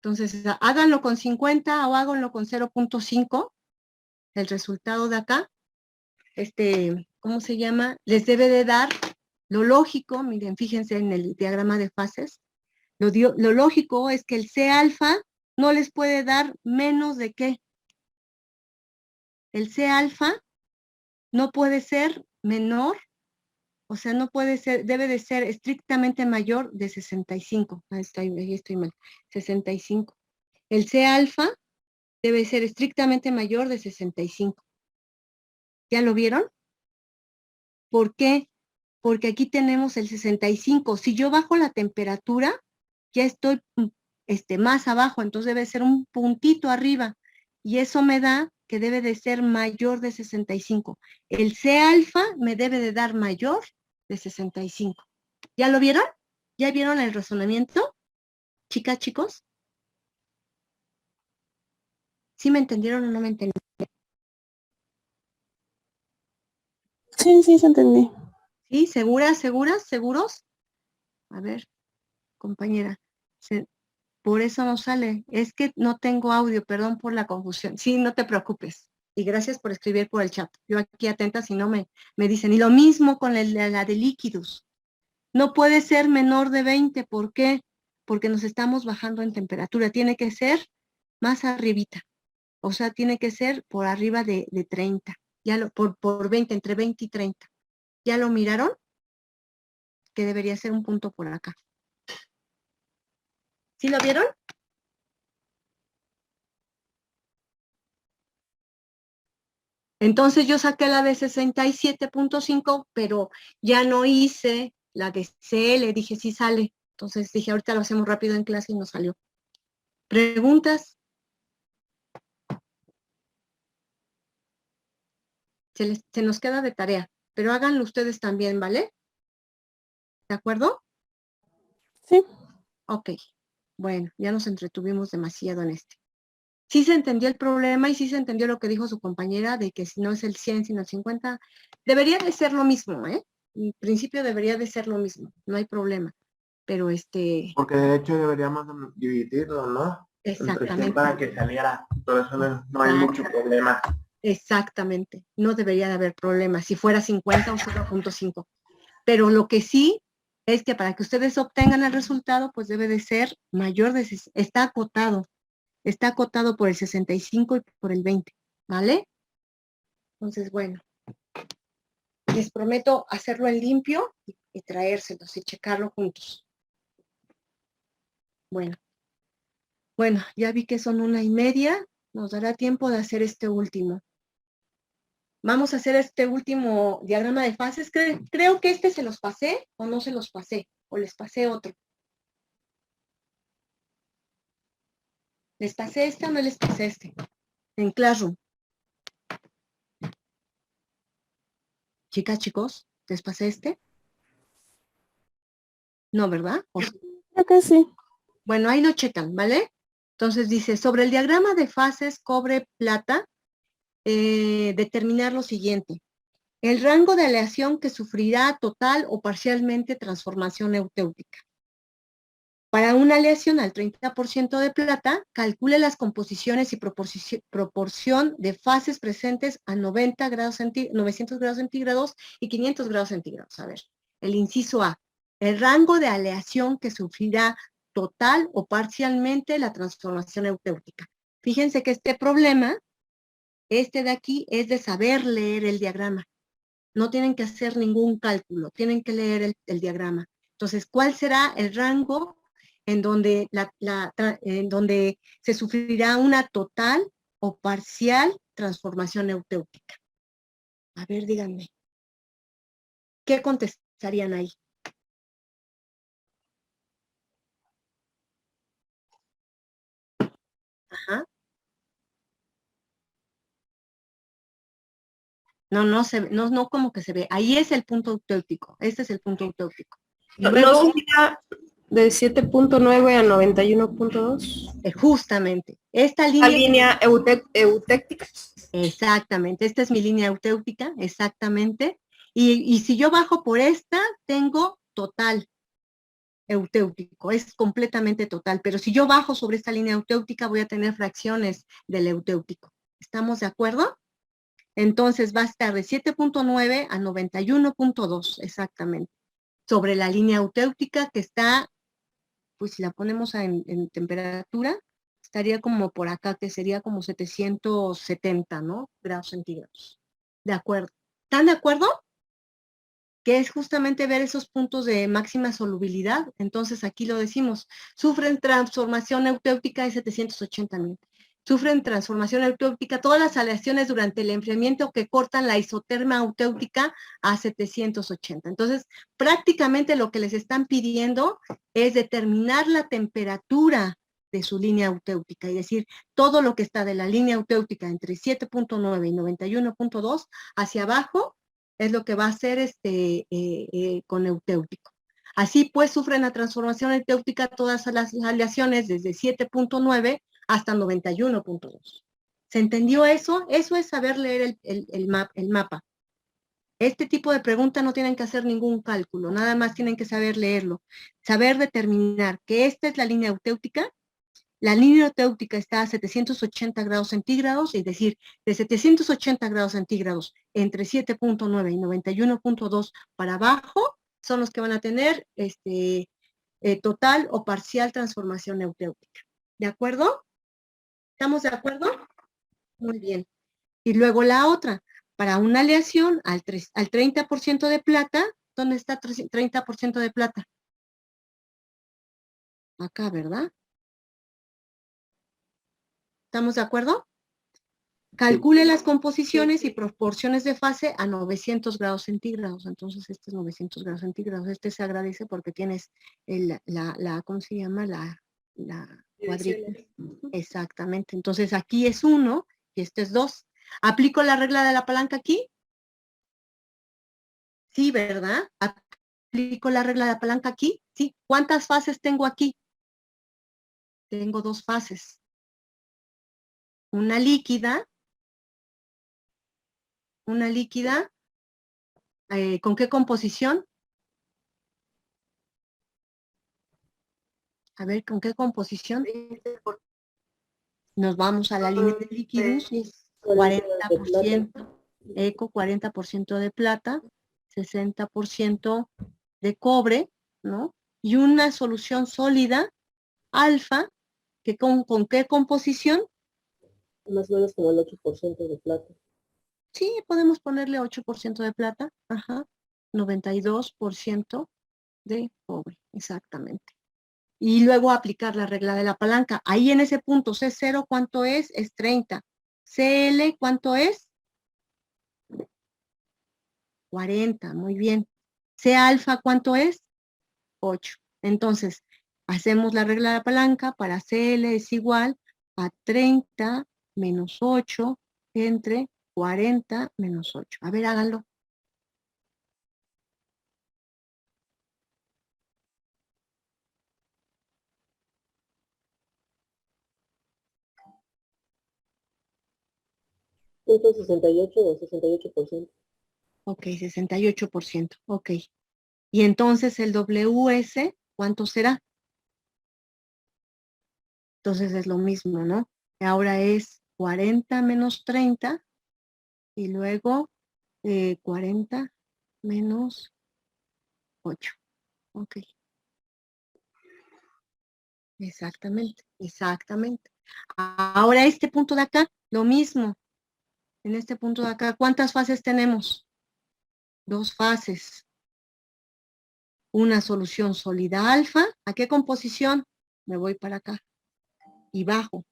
Entonces, háganlo con 50 o háganlo con 0.5, el resultado de acá, ¿cómo se llama? Les debe de dar lo lógico, miren, fíjense en el diagrama de fases, lo lógico es que el C alfa no les puede dar menos de ¿qué? El C alfa no puede ser menor, o sea, no puede ser, debe de ser estrictamente mayor de 65. Ahí estoy mal, 65. El C alfa debe ser estrictamente mayor de 65. ¿Ya lo vieron? ¿Por qué? Porque aquí tenemos el 65. Si yo bajo la temperatura, ya estoy más abajo, entonces debe ser un puntito arriba. Y eso me da que debe de ser mayor de 65. El C alfa me debe de dar mayor de 65. ¿Ya lo vieron? ¿Ya vieron el razonamiento? Chicas, chicos. ¿Sí me entendieron o no me entendieron? Sí, sí, se entendí. ¿Sí? ¿Seguras? ¿Seguros? A ver, compañera. Por eso no sale. Es que no tengo audio, perdón por la confusión. Sí, no te preocupes. Y gracias por escribir por el chat. Yo aquí atenta si no me dicen. Y lo mismo con la de líquidos. No puede ser menor de 20. ¿Por qué? Porque nos estamos bajando en temperatura. Tiene que ser más arribita. O sea, tiene que ser por arriba de 30. Por 20, entre 20 y 30. ¿Ya lo miraron? Que debería ser un punto por acá. ¿Sí lo vieron? Entonces yo saqué la de 67.5, pero ya no hice la de CL, dije sí sale. Entonces dije ahorita lo hacemos rápido en clase y no salió. ¿Preguntas? Se nos queda de tarea, pero háganlo ustedes también, ¿vale? ¿De acuerdo? Sí. Ok. Bueno, ya nos entretuvimos demasiado en este. Sí se entendió el problema y sí se entendió lo que dijo su compañera de que si no es el 100, sino el 50, debería de ser lo mismo, ¿eh? En principio debería de ser lo mismo, no hay problema. Pero Porque de hecho deberíamos dividirlo, ¿no? Entre 100 exactamente. para que saliera. Por eso no hay mucho problema. Exactamente, no debería de haber problema si fuera 50 o 0.5. Pero lo que sí es que para que ustedes obtengan el resultado, pues debe de ser mayor de, está acotado por el 65 y por el 20, ¿vale? Entonces, bueno, les prometo hacerlo en limpio y traérselos y checarlo juntos. Bueno, ya vi que son 1:30, nos dará tiempo de hacer este último. Vamos a hacer este último diagrama de fases. Creo que este se los pasé o no se los pasé, o les pasé otro. ¿Les pasé este o no les pasé este? En Classroom. Chicas, chicos, ¿les pasé este? No, ¿verdad? ¿O sí? Creo que sí. Bueno, ahí lo checan, ¿vale? Entonces dice, sobre el diagrama de fases cobre, plata, determinar lo siguiente. El rango de aleación que sufrirá total o parcialmente transformación eutéutica. Para una aleación al 30% de plata, calcule las composiciones y proporción de fases presentes a 900 grados centígrados y 500 grados centígrados. A ver, el inciso A. El rango de aleación que sufrirá total o parcialmente la transformación eutéutica. Fíjense que este problema, este de aquí, es de saber leer el diagrama. No tienen que hacer ningún cálculo, tienen que leer el diagrama. Entonces, ¿cuál será el rango en donde, en donde se sufrirá una total o parcial transformación eutéutica? A ver, díganme. ¿Qué contestarían ahí? Ajá. No como que se ve. Ahí es el punto eutéutico. Este es el punto eutéutico. ¿No Luego, sería de 7.9 a 91.2? justamente, esta La línea... línea eutéctica. Exactamente, esta es mi línea eutéutica, exactamente. Y si yo bajo por esta, tengo total eutéutico, es completamente total. Pero si yo bajo sobre esta línea eutéutica, voy a tener fracciones del eutéutico. ¿Estamos de acuerdo? Entonces va a estar de 7.9 a 91.2, exactamente. Sobre la línea eutéutica que está, pues si la ponemos en temperatura, estaría como por acá, que sería como 770, ¿no? Grados centígrados. De acuerdo. ¿Están de acuerdo? Que es justamente ver esos puntos de máxima solubilidad. Entonces aquí lo decimos, sufren transformación eutéutica de 780.000. Sufren transformación eutéutica todas las aleaciones durante el enfriamiento que cortan la isoterma eutéutica a 780. Entonces, prácticamente lo que les están pidiendo es determinar la temperatura de su línea eutéutica, y decir, todo lo que está de la línea eutéutica entre 7.9 y 91.2 hacia abajo es lo que va a hacer con eutéutico. Así pues, sufren la transformación eutéutica todas las aleaciones desde 7.9 hasta 91.2. ¿Se entendió eso? Eso es saber leer el mapa. Este tipo de pregunta no tienen que hacer ningún cálculo, nada más tienen que saber leerlo. Saber determinar que esta es la línea eutéutica. La línea eutéutica está a 780 grados centígrados, es decir, de 780 grados centígrados entre 7.9 y 91.2 para abajo, son los que van a tener total o parcial transformación eutéutica. ¿De acuerdo? ¿Estamos de acuerdo? Muy bien. Y luego la otra, para una aleación al 30% de plata, ¿dónde está 30% de plata? Acá, ¿verdad? ¿Estamos de acuerdo? Calcule las composiciones y proporciones de fase a 900 grados centígrados. Entonces, este es 900 grados centígrados. Este se agradece porque tienes ¿cómo se llama? La cuadrícula. Exactamente. Entonces, aquí es 1 y este es 2. ¿Aplico la regla de la palanca aquí? Sí, ¿verdad? ¿Aplico la regla de la palanca aquí? Sí. ¿Cuántas fases tengo aquí? Tengo 2 fases. Una líquida, ¿con qué composición? A ver, ¿con qué composición? Nos vamos a la línea de líquidos, 40%, eco, 40% de plata, 60% de cobre, ¿no? Y una solución sólida, alfa, que ¿con qué composición? Más o menos como el 8% de plata. Sí, podemos ponerle 8% de plata, ajá, 92% de cobre, exactamente. Y luego aplicar la regla de la palanca. Ahí en ese punto, C0, ¿cuánto es? Es 30. CL, ¿cuánto es? 40, muy bien. C alfa, ¿cuánto es? 8. Entonces, hacemos la regla de la palanca para CL es igual a 30 menos 8 entre 40 menos 8. A ver, háganlo. Punto 68 o 68%. Ok, 68%. Ok. Y entonces el WS, ¿cuánto será? Entonces es lo mismo, ¿no? Ahora es 40 menos 30 y luego 40 menos 8. Ok. Exactamente, exactamente. Ahora este punto de acá, lo mismo. En este punto de acá, ¿cuántas fases tenemos? 2 fases. Una solución sólida alfa. ¿A qué composición? Me voy para acá. Y bajo.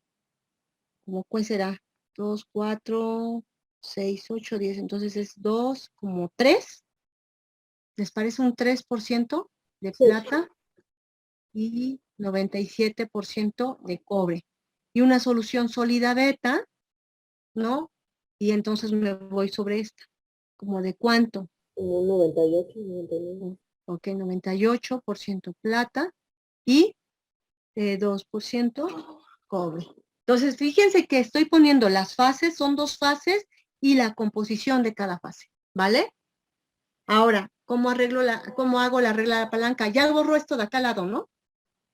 ¿Cómo cuál será? 2, 4, 6, 8, 10. Entonces es 2, como 3. ¿Les parece un 3% de Sí. plata? Y 97% de cobre. Y una solución sólida beta, ¿no? Y entonces me voy sobre esta. ¿Como de cuánto? Un 98, 99. Ok, 98% plata y 2% cobre. Entonces, fíjense que estoy poniendo las fases, son 2 fases y la composición de cada fase, ¿vale? Ahora, ¿cómo hago la regla de la palanca? Ya borró esto de acá al lado, ¿no?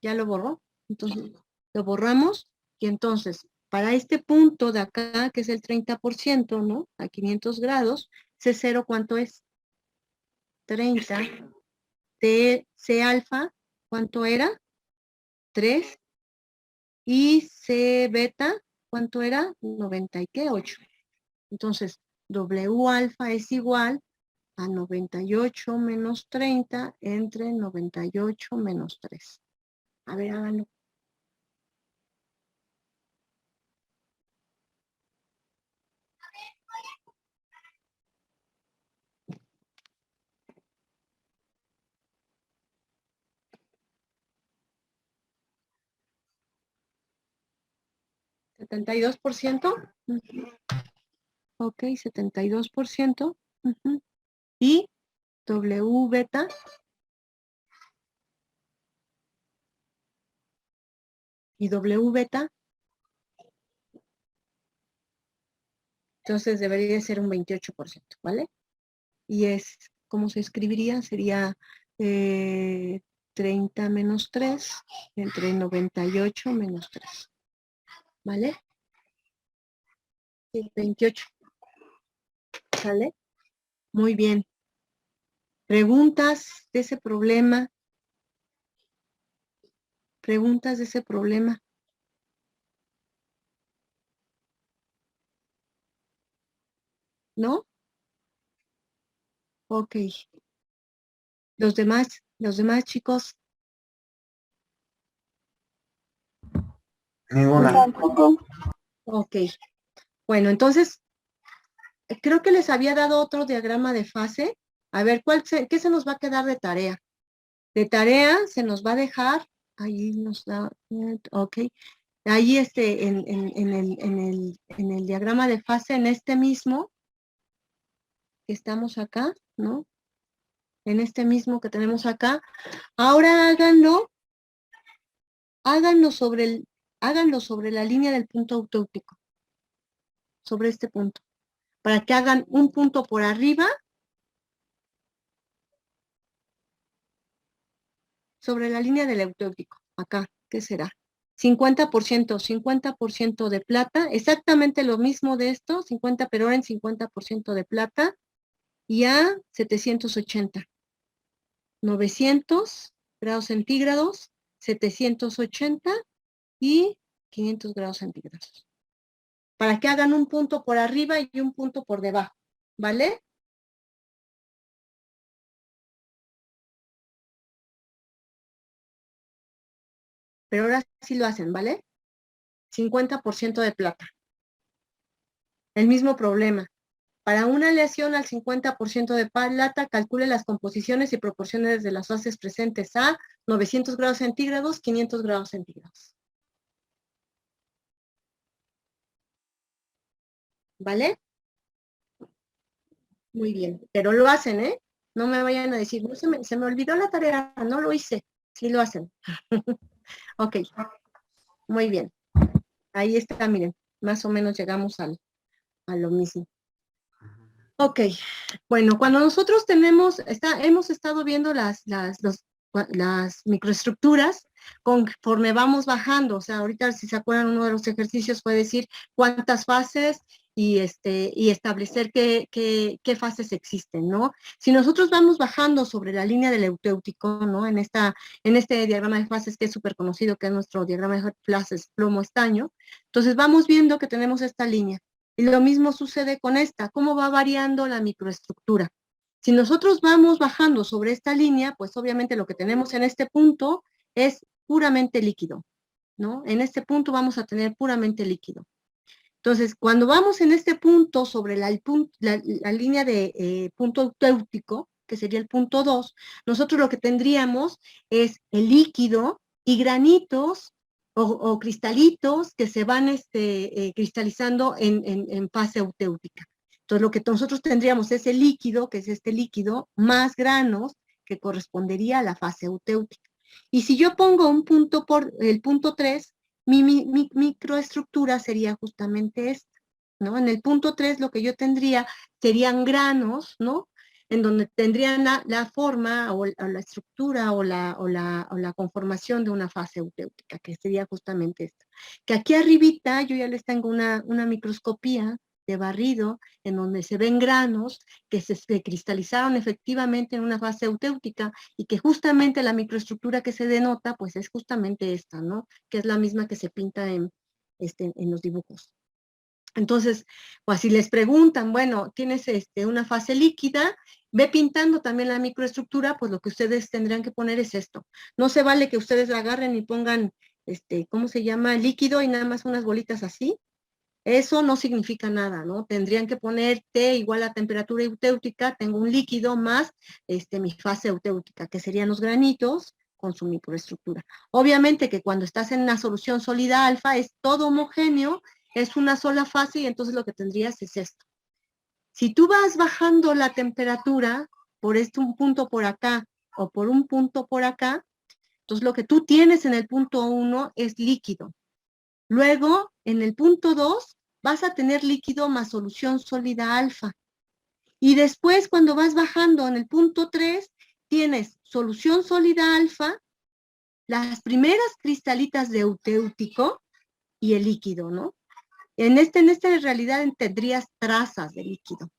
Ya lo borró. Entonces, lo borramos y entonces, para este punto de acá, que es el 30%, ¿no? A 500 grados, C0, ¿cuánto es? 30. C alfa, ¿cuánto era? 3. Y C beta, ¿cuánto era? 90 y qué, 8. Entonces, W alfa es igual a 98 menos 30 entre 98 menos 3. A ver, háganlo. ¿72%? Ok, 72%. Y W beta. Y W beta. Entonces debería ser un 28%, ¿vale? Y es, ¿cómo se escribiría? Sería 30 menos 3 entre 98 menos 3. ¿Vale? Sí, 28. ¿Sale? Muy bien. ¿Preguntas de ese problema? ¿Preguntas de ese problema? ¿No? Ok. Los demás chicos. Ninguna. Tampoco. Ok. Bueno, entonces, creo que les había dado otro diagrama de fase. A ver, ¿qué se nos va a quedar de tarea? De tarea se nos va a dejar, ahí nos da, ok, ahí en el diagrama de fase, en este mismo, que estamos acá, ¿no? En este mismo que tenemos acá. Ahora háganlo sobre la línea del punto autóptico, sobre este punto, para que hagan un punto por arriba, sobre la línea del autóptico, acá, ¿qué será? 50% de plata, exactamente lo mismo de esto, 50, pero ahora en 50% de plata, y a 780. 900 grados centígrados, 780 y 500 grados centígrados. Para que hagan un punto por arriba y un punto por debajo, ¿vale? Pero ahora sí lo hacen, ¿vale? 50% de plata. El mismo problema. Para una aleación al 50% de plata, calcule las composiciones y proporciones de las fases presentes a 900 grados centígrados, 500 grados centígrados. ¿Vale? Muy bien, pero lo hacen, ¿eh? No me vayan a decir, no, se me olvidó la tarea, no lo hice. Sí lo hacen. Ok, muy bien. Ahí está, miren, más o menos llegamos a lo mismo. Ok, bueno, cuando nosotros hemos estado viendo las microestructuras, conforme vamos bajando, o sea, ahorita si se acuerdan, uno de los ejercicios fue decir cuántas fases y establecer qué fases existen, ¿no? Si nosotros vamos bajando sobre la línea del eutéutico, ¿no? En este diagrama de fases que es súper conocido, que es nuestro diagrama de fases plomo-estaño, entonces vamos viendo que tenemos esta línea. Y lo mismo sucede con esta, cómo va variando la microestructura. Si nosotros vamos bajando sobre esta línea, pues obviamente lo que tenemos en este punto es puramente líquido, ¿no? En este punto vamos a tener puramente líquido. Entonces, cuando vamos en este punto sobre la línea de punto eutéutico, que sería el punto 2, nosotros lo que tendríamos es el líquido y granitos o cristalitos que se van cristalizando en fase eutéutica. Entonces, lo que nosotros tendríamos es el líquido, que es este líquido, más granos, que correspondería a la fase eutéutica. Y si yo pongo un punto por el punto 3, mi microestructura sería justamente esta, ¿no? En el punto 3 lo que yo tendría serían granos, ¿no? En donde tendrían la forma o la estructura o la conformación de una fase eutéutica, que sería justamente esta. Que aquí arribita yo ya les tengo una microscopía de barrido, en donde se ven granos que se cristalizaron efectivamente en una fase eutéutica y que justamente la microestructura que se denota, pues es justamente esta, ¿no? Que es la misma que se pinta en los dibujos. Entonces, pues si les preguntan, bueno, tienes una fase líquida, ve pintando también la microestructura, pues lo que ustedes tendrían que poner es esto. No se vale que ustedes la agarren y pongan, ¿cómo se llama? Líquido y nada más unas bolitas así. Eso no significa nada, ¿no? Tendrían que poner T igual a temperatura eutéutica, tengo un líquido más mi fase eutéutica, que serían los granitos con su microestructura. Obviamente que cuando estás en una solución sólida alfa es todo homogéneo, es una sola fase y entonces lo que tendrías es esto. Si tú vas bajando la temperatura por un punto por acá o por un punto por acá, entonces lo que tú tienes en el punto 1 es líquido. Luego, en el punto 2, vas a tener líquido más solución sólida alfa. Y después, cuando vas bajando en el punto 3, tienes solución sólida alfa, las primeras cristalitas de eutéutico y el líquido, ¿no? En esta realidad tendrías trazas de líquido.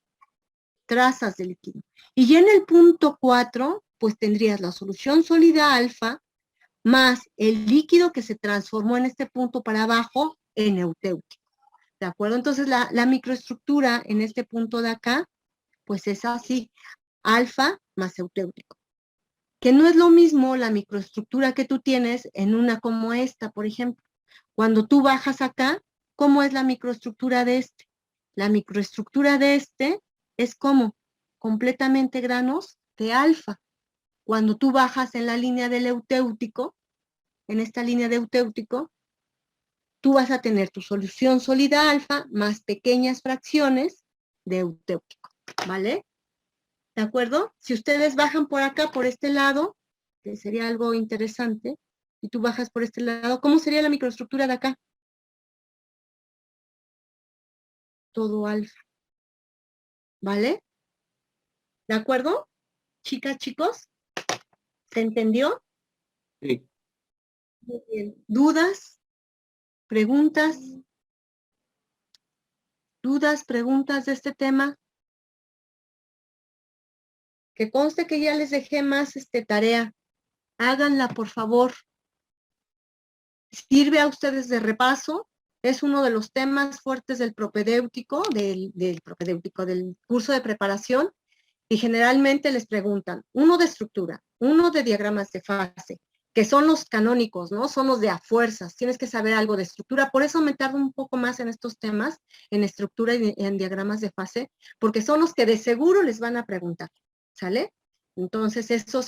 Trazas de líquido. Y ya en el punto 4, pues tendrías la solución sólida alfa, más el líquido que se transformó en este punto para abajo en eutéutico. ¿De acuerdo? Entonces, la microestructura en este punto de acá, pues es así, alfa más eutéutico. Que no es lo mismo la microestructura que tú tienes en una como esta, por ejemplo. Cuando tú bajas acá, ¿cómo es la microestructura de este? La microestructura de este es como completamente granos de alfa. Cuando tú bajas en la línea del eutéutico, en esta línea de eutéutico, tú vas a tener tu solución sólida alfa más pequeñas fracciones de eutéutico, ¿vale? ¿De acuerdo? Si ustedes bajan por acá, por este lado, que sería algo interesante, y tú bajas por este lado, ¿cómo sería la microestructura de acá? Todo alfa, ¿vale? ¿De acuerdo? Chicas, chicos, ¿se entendió? Sí. Muy bien. ¿Dudas? ¿Preguntas? ¿Dudas, preguntas de este tema? Que conste que ya les dejé más tarea. Háganla, por favor. Sirve a ustedes de repaso. Es uno de los temas fuertes del propedéutico, del curso de preparación. Y generalmente les preguntan, uno de estructura, uno de diagramas de fase que son los canónicos, ¿no? Son los de a fuerzas, tienes que saber algo de estructura, por eso me tardo un poco más en estos temas, en estructura y en diagramas de fase, porque son los que de seguro les van a preguntar, ¿sale? Entonces esos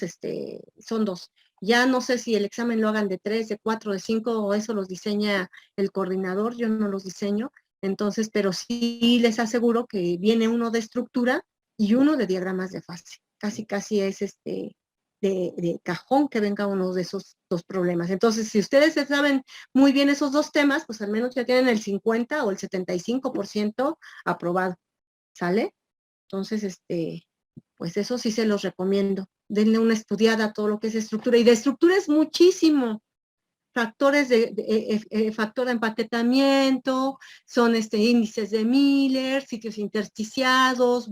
son 2. Ya no sé si el examen lo hagan de 3, de 4, de 5, o eso los diseña el coordinador, yo no los diseño, entonces, pero sí les aseguro que viene uno de estructura y uno de diagramas de fase. Casi es de cajón que venga uno de esos 2 problemas. Entonces, si ustedes saben muy bien esos 2 temas, pues al menos ya tienen el 50 o el 75% aprobado, ¿sale? Entonces, pues eso sí se los recomiendo. Denle una estudiada a todo lo que es estructura. Y de estructura es muchísimo. Factores factor de empaquetamiento, son índices de Miller, sitios intersticiales,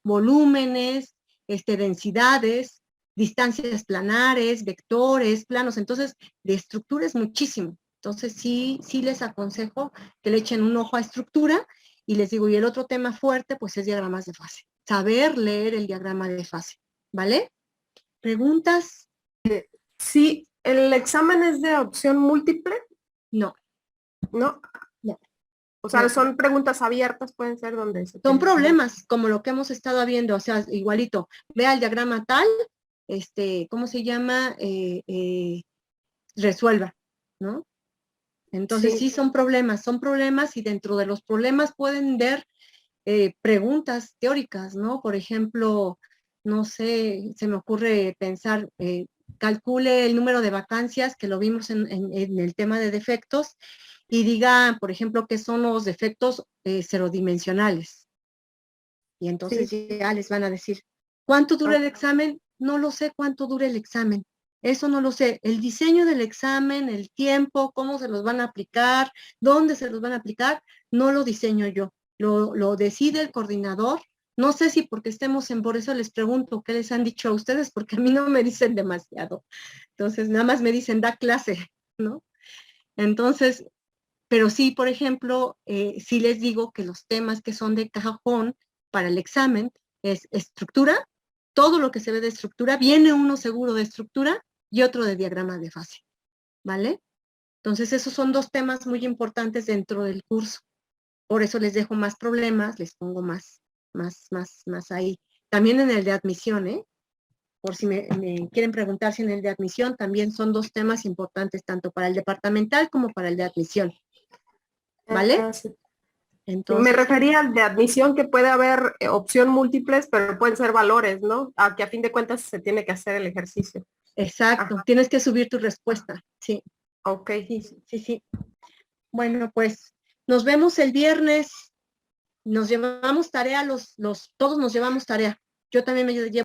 volúmenes, densidades, distancias planares, vectores, planos. Entonces, de estructura es muchísimo. Entonces, sí les aconsejo que le echen un ojo a estructura. Y les digo, y el otro tema fuerte, pues es diagramas de fase. Saber leer el diagrama de fase, ¿vale? ¿Preguntas? Sí, ¿el examen es de opción múltiple? No. ¿No? No. O sea, No. son preguntas abiertas, pueden ser donde se... Son problemas, como lo que hemos estado viendo, o sea, igualito. Vea el diagrama tal, ¿cómo se llama? Resuelva, ¿no? Entonces sí son problemas y dentro de los problemas pueden ver preguntas teóricas, ¿no? Por ejemplo, no sé, se me ocurre pensar, calcule el número de vacancias, que lo vimos en el tema de defectos, y diga, por ejemplo, qué son los defectos cerodimensionales. Y entonces ya les van a decir, ¿cuánto dura el examen? No lo sé cuánto dura el examen. Eso no lo sé. El diseño del examen, el tiempo, cómo se los van a aplicar, dónde se los van a aplicar, no lo diseño yo. Lo decide el coordinador. No sé si porque estemos por eso les pregunto qué les han dicho a ustedes, porque a mí no me dicen demasiado. Entonces, nada más me dicen, da clase, ¿no? Entonces, pero sí, por ejemplo, sí les digo que los temas que son de cajón para el examen es estructura, todo lo que se ve de estructura, viene uno seguro de estructura y otro de diagrama de fase, ¿vale? Entonces, esos son 2 temas muy importantes dentro del curso. Por eso les dejo más problemas, les pongo más ahí. También en el de admisión, por si me quieren preguntar si en el de admisión también son 2 temas importantes, tanto para el departamental como para el de admisión. ¿Vale? Sí. Entonces, me refería al de admisión, que puede haber opción múltiples, pero pueden ser valores, ¿no? A que a fin de cuentas se tiene que hacer el ejercicio. Exacto, tienes que subir tu respuesta, sí. Ok. Sí. Bueno, pues nos vemos el viernes. Nos llevamos tarea, todos nos llevamos tarea. Yo también me llevo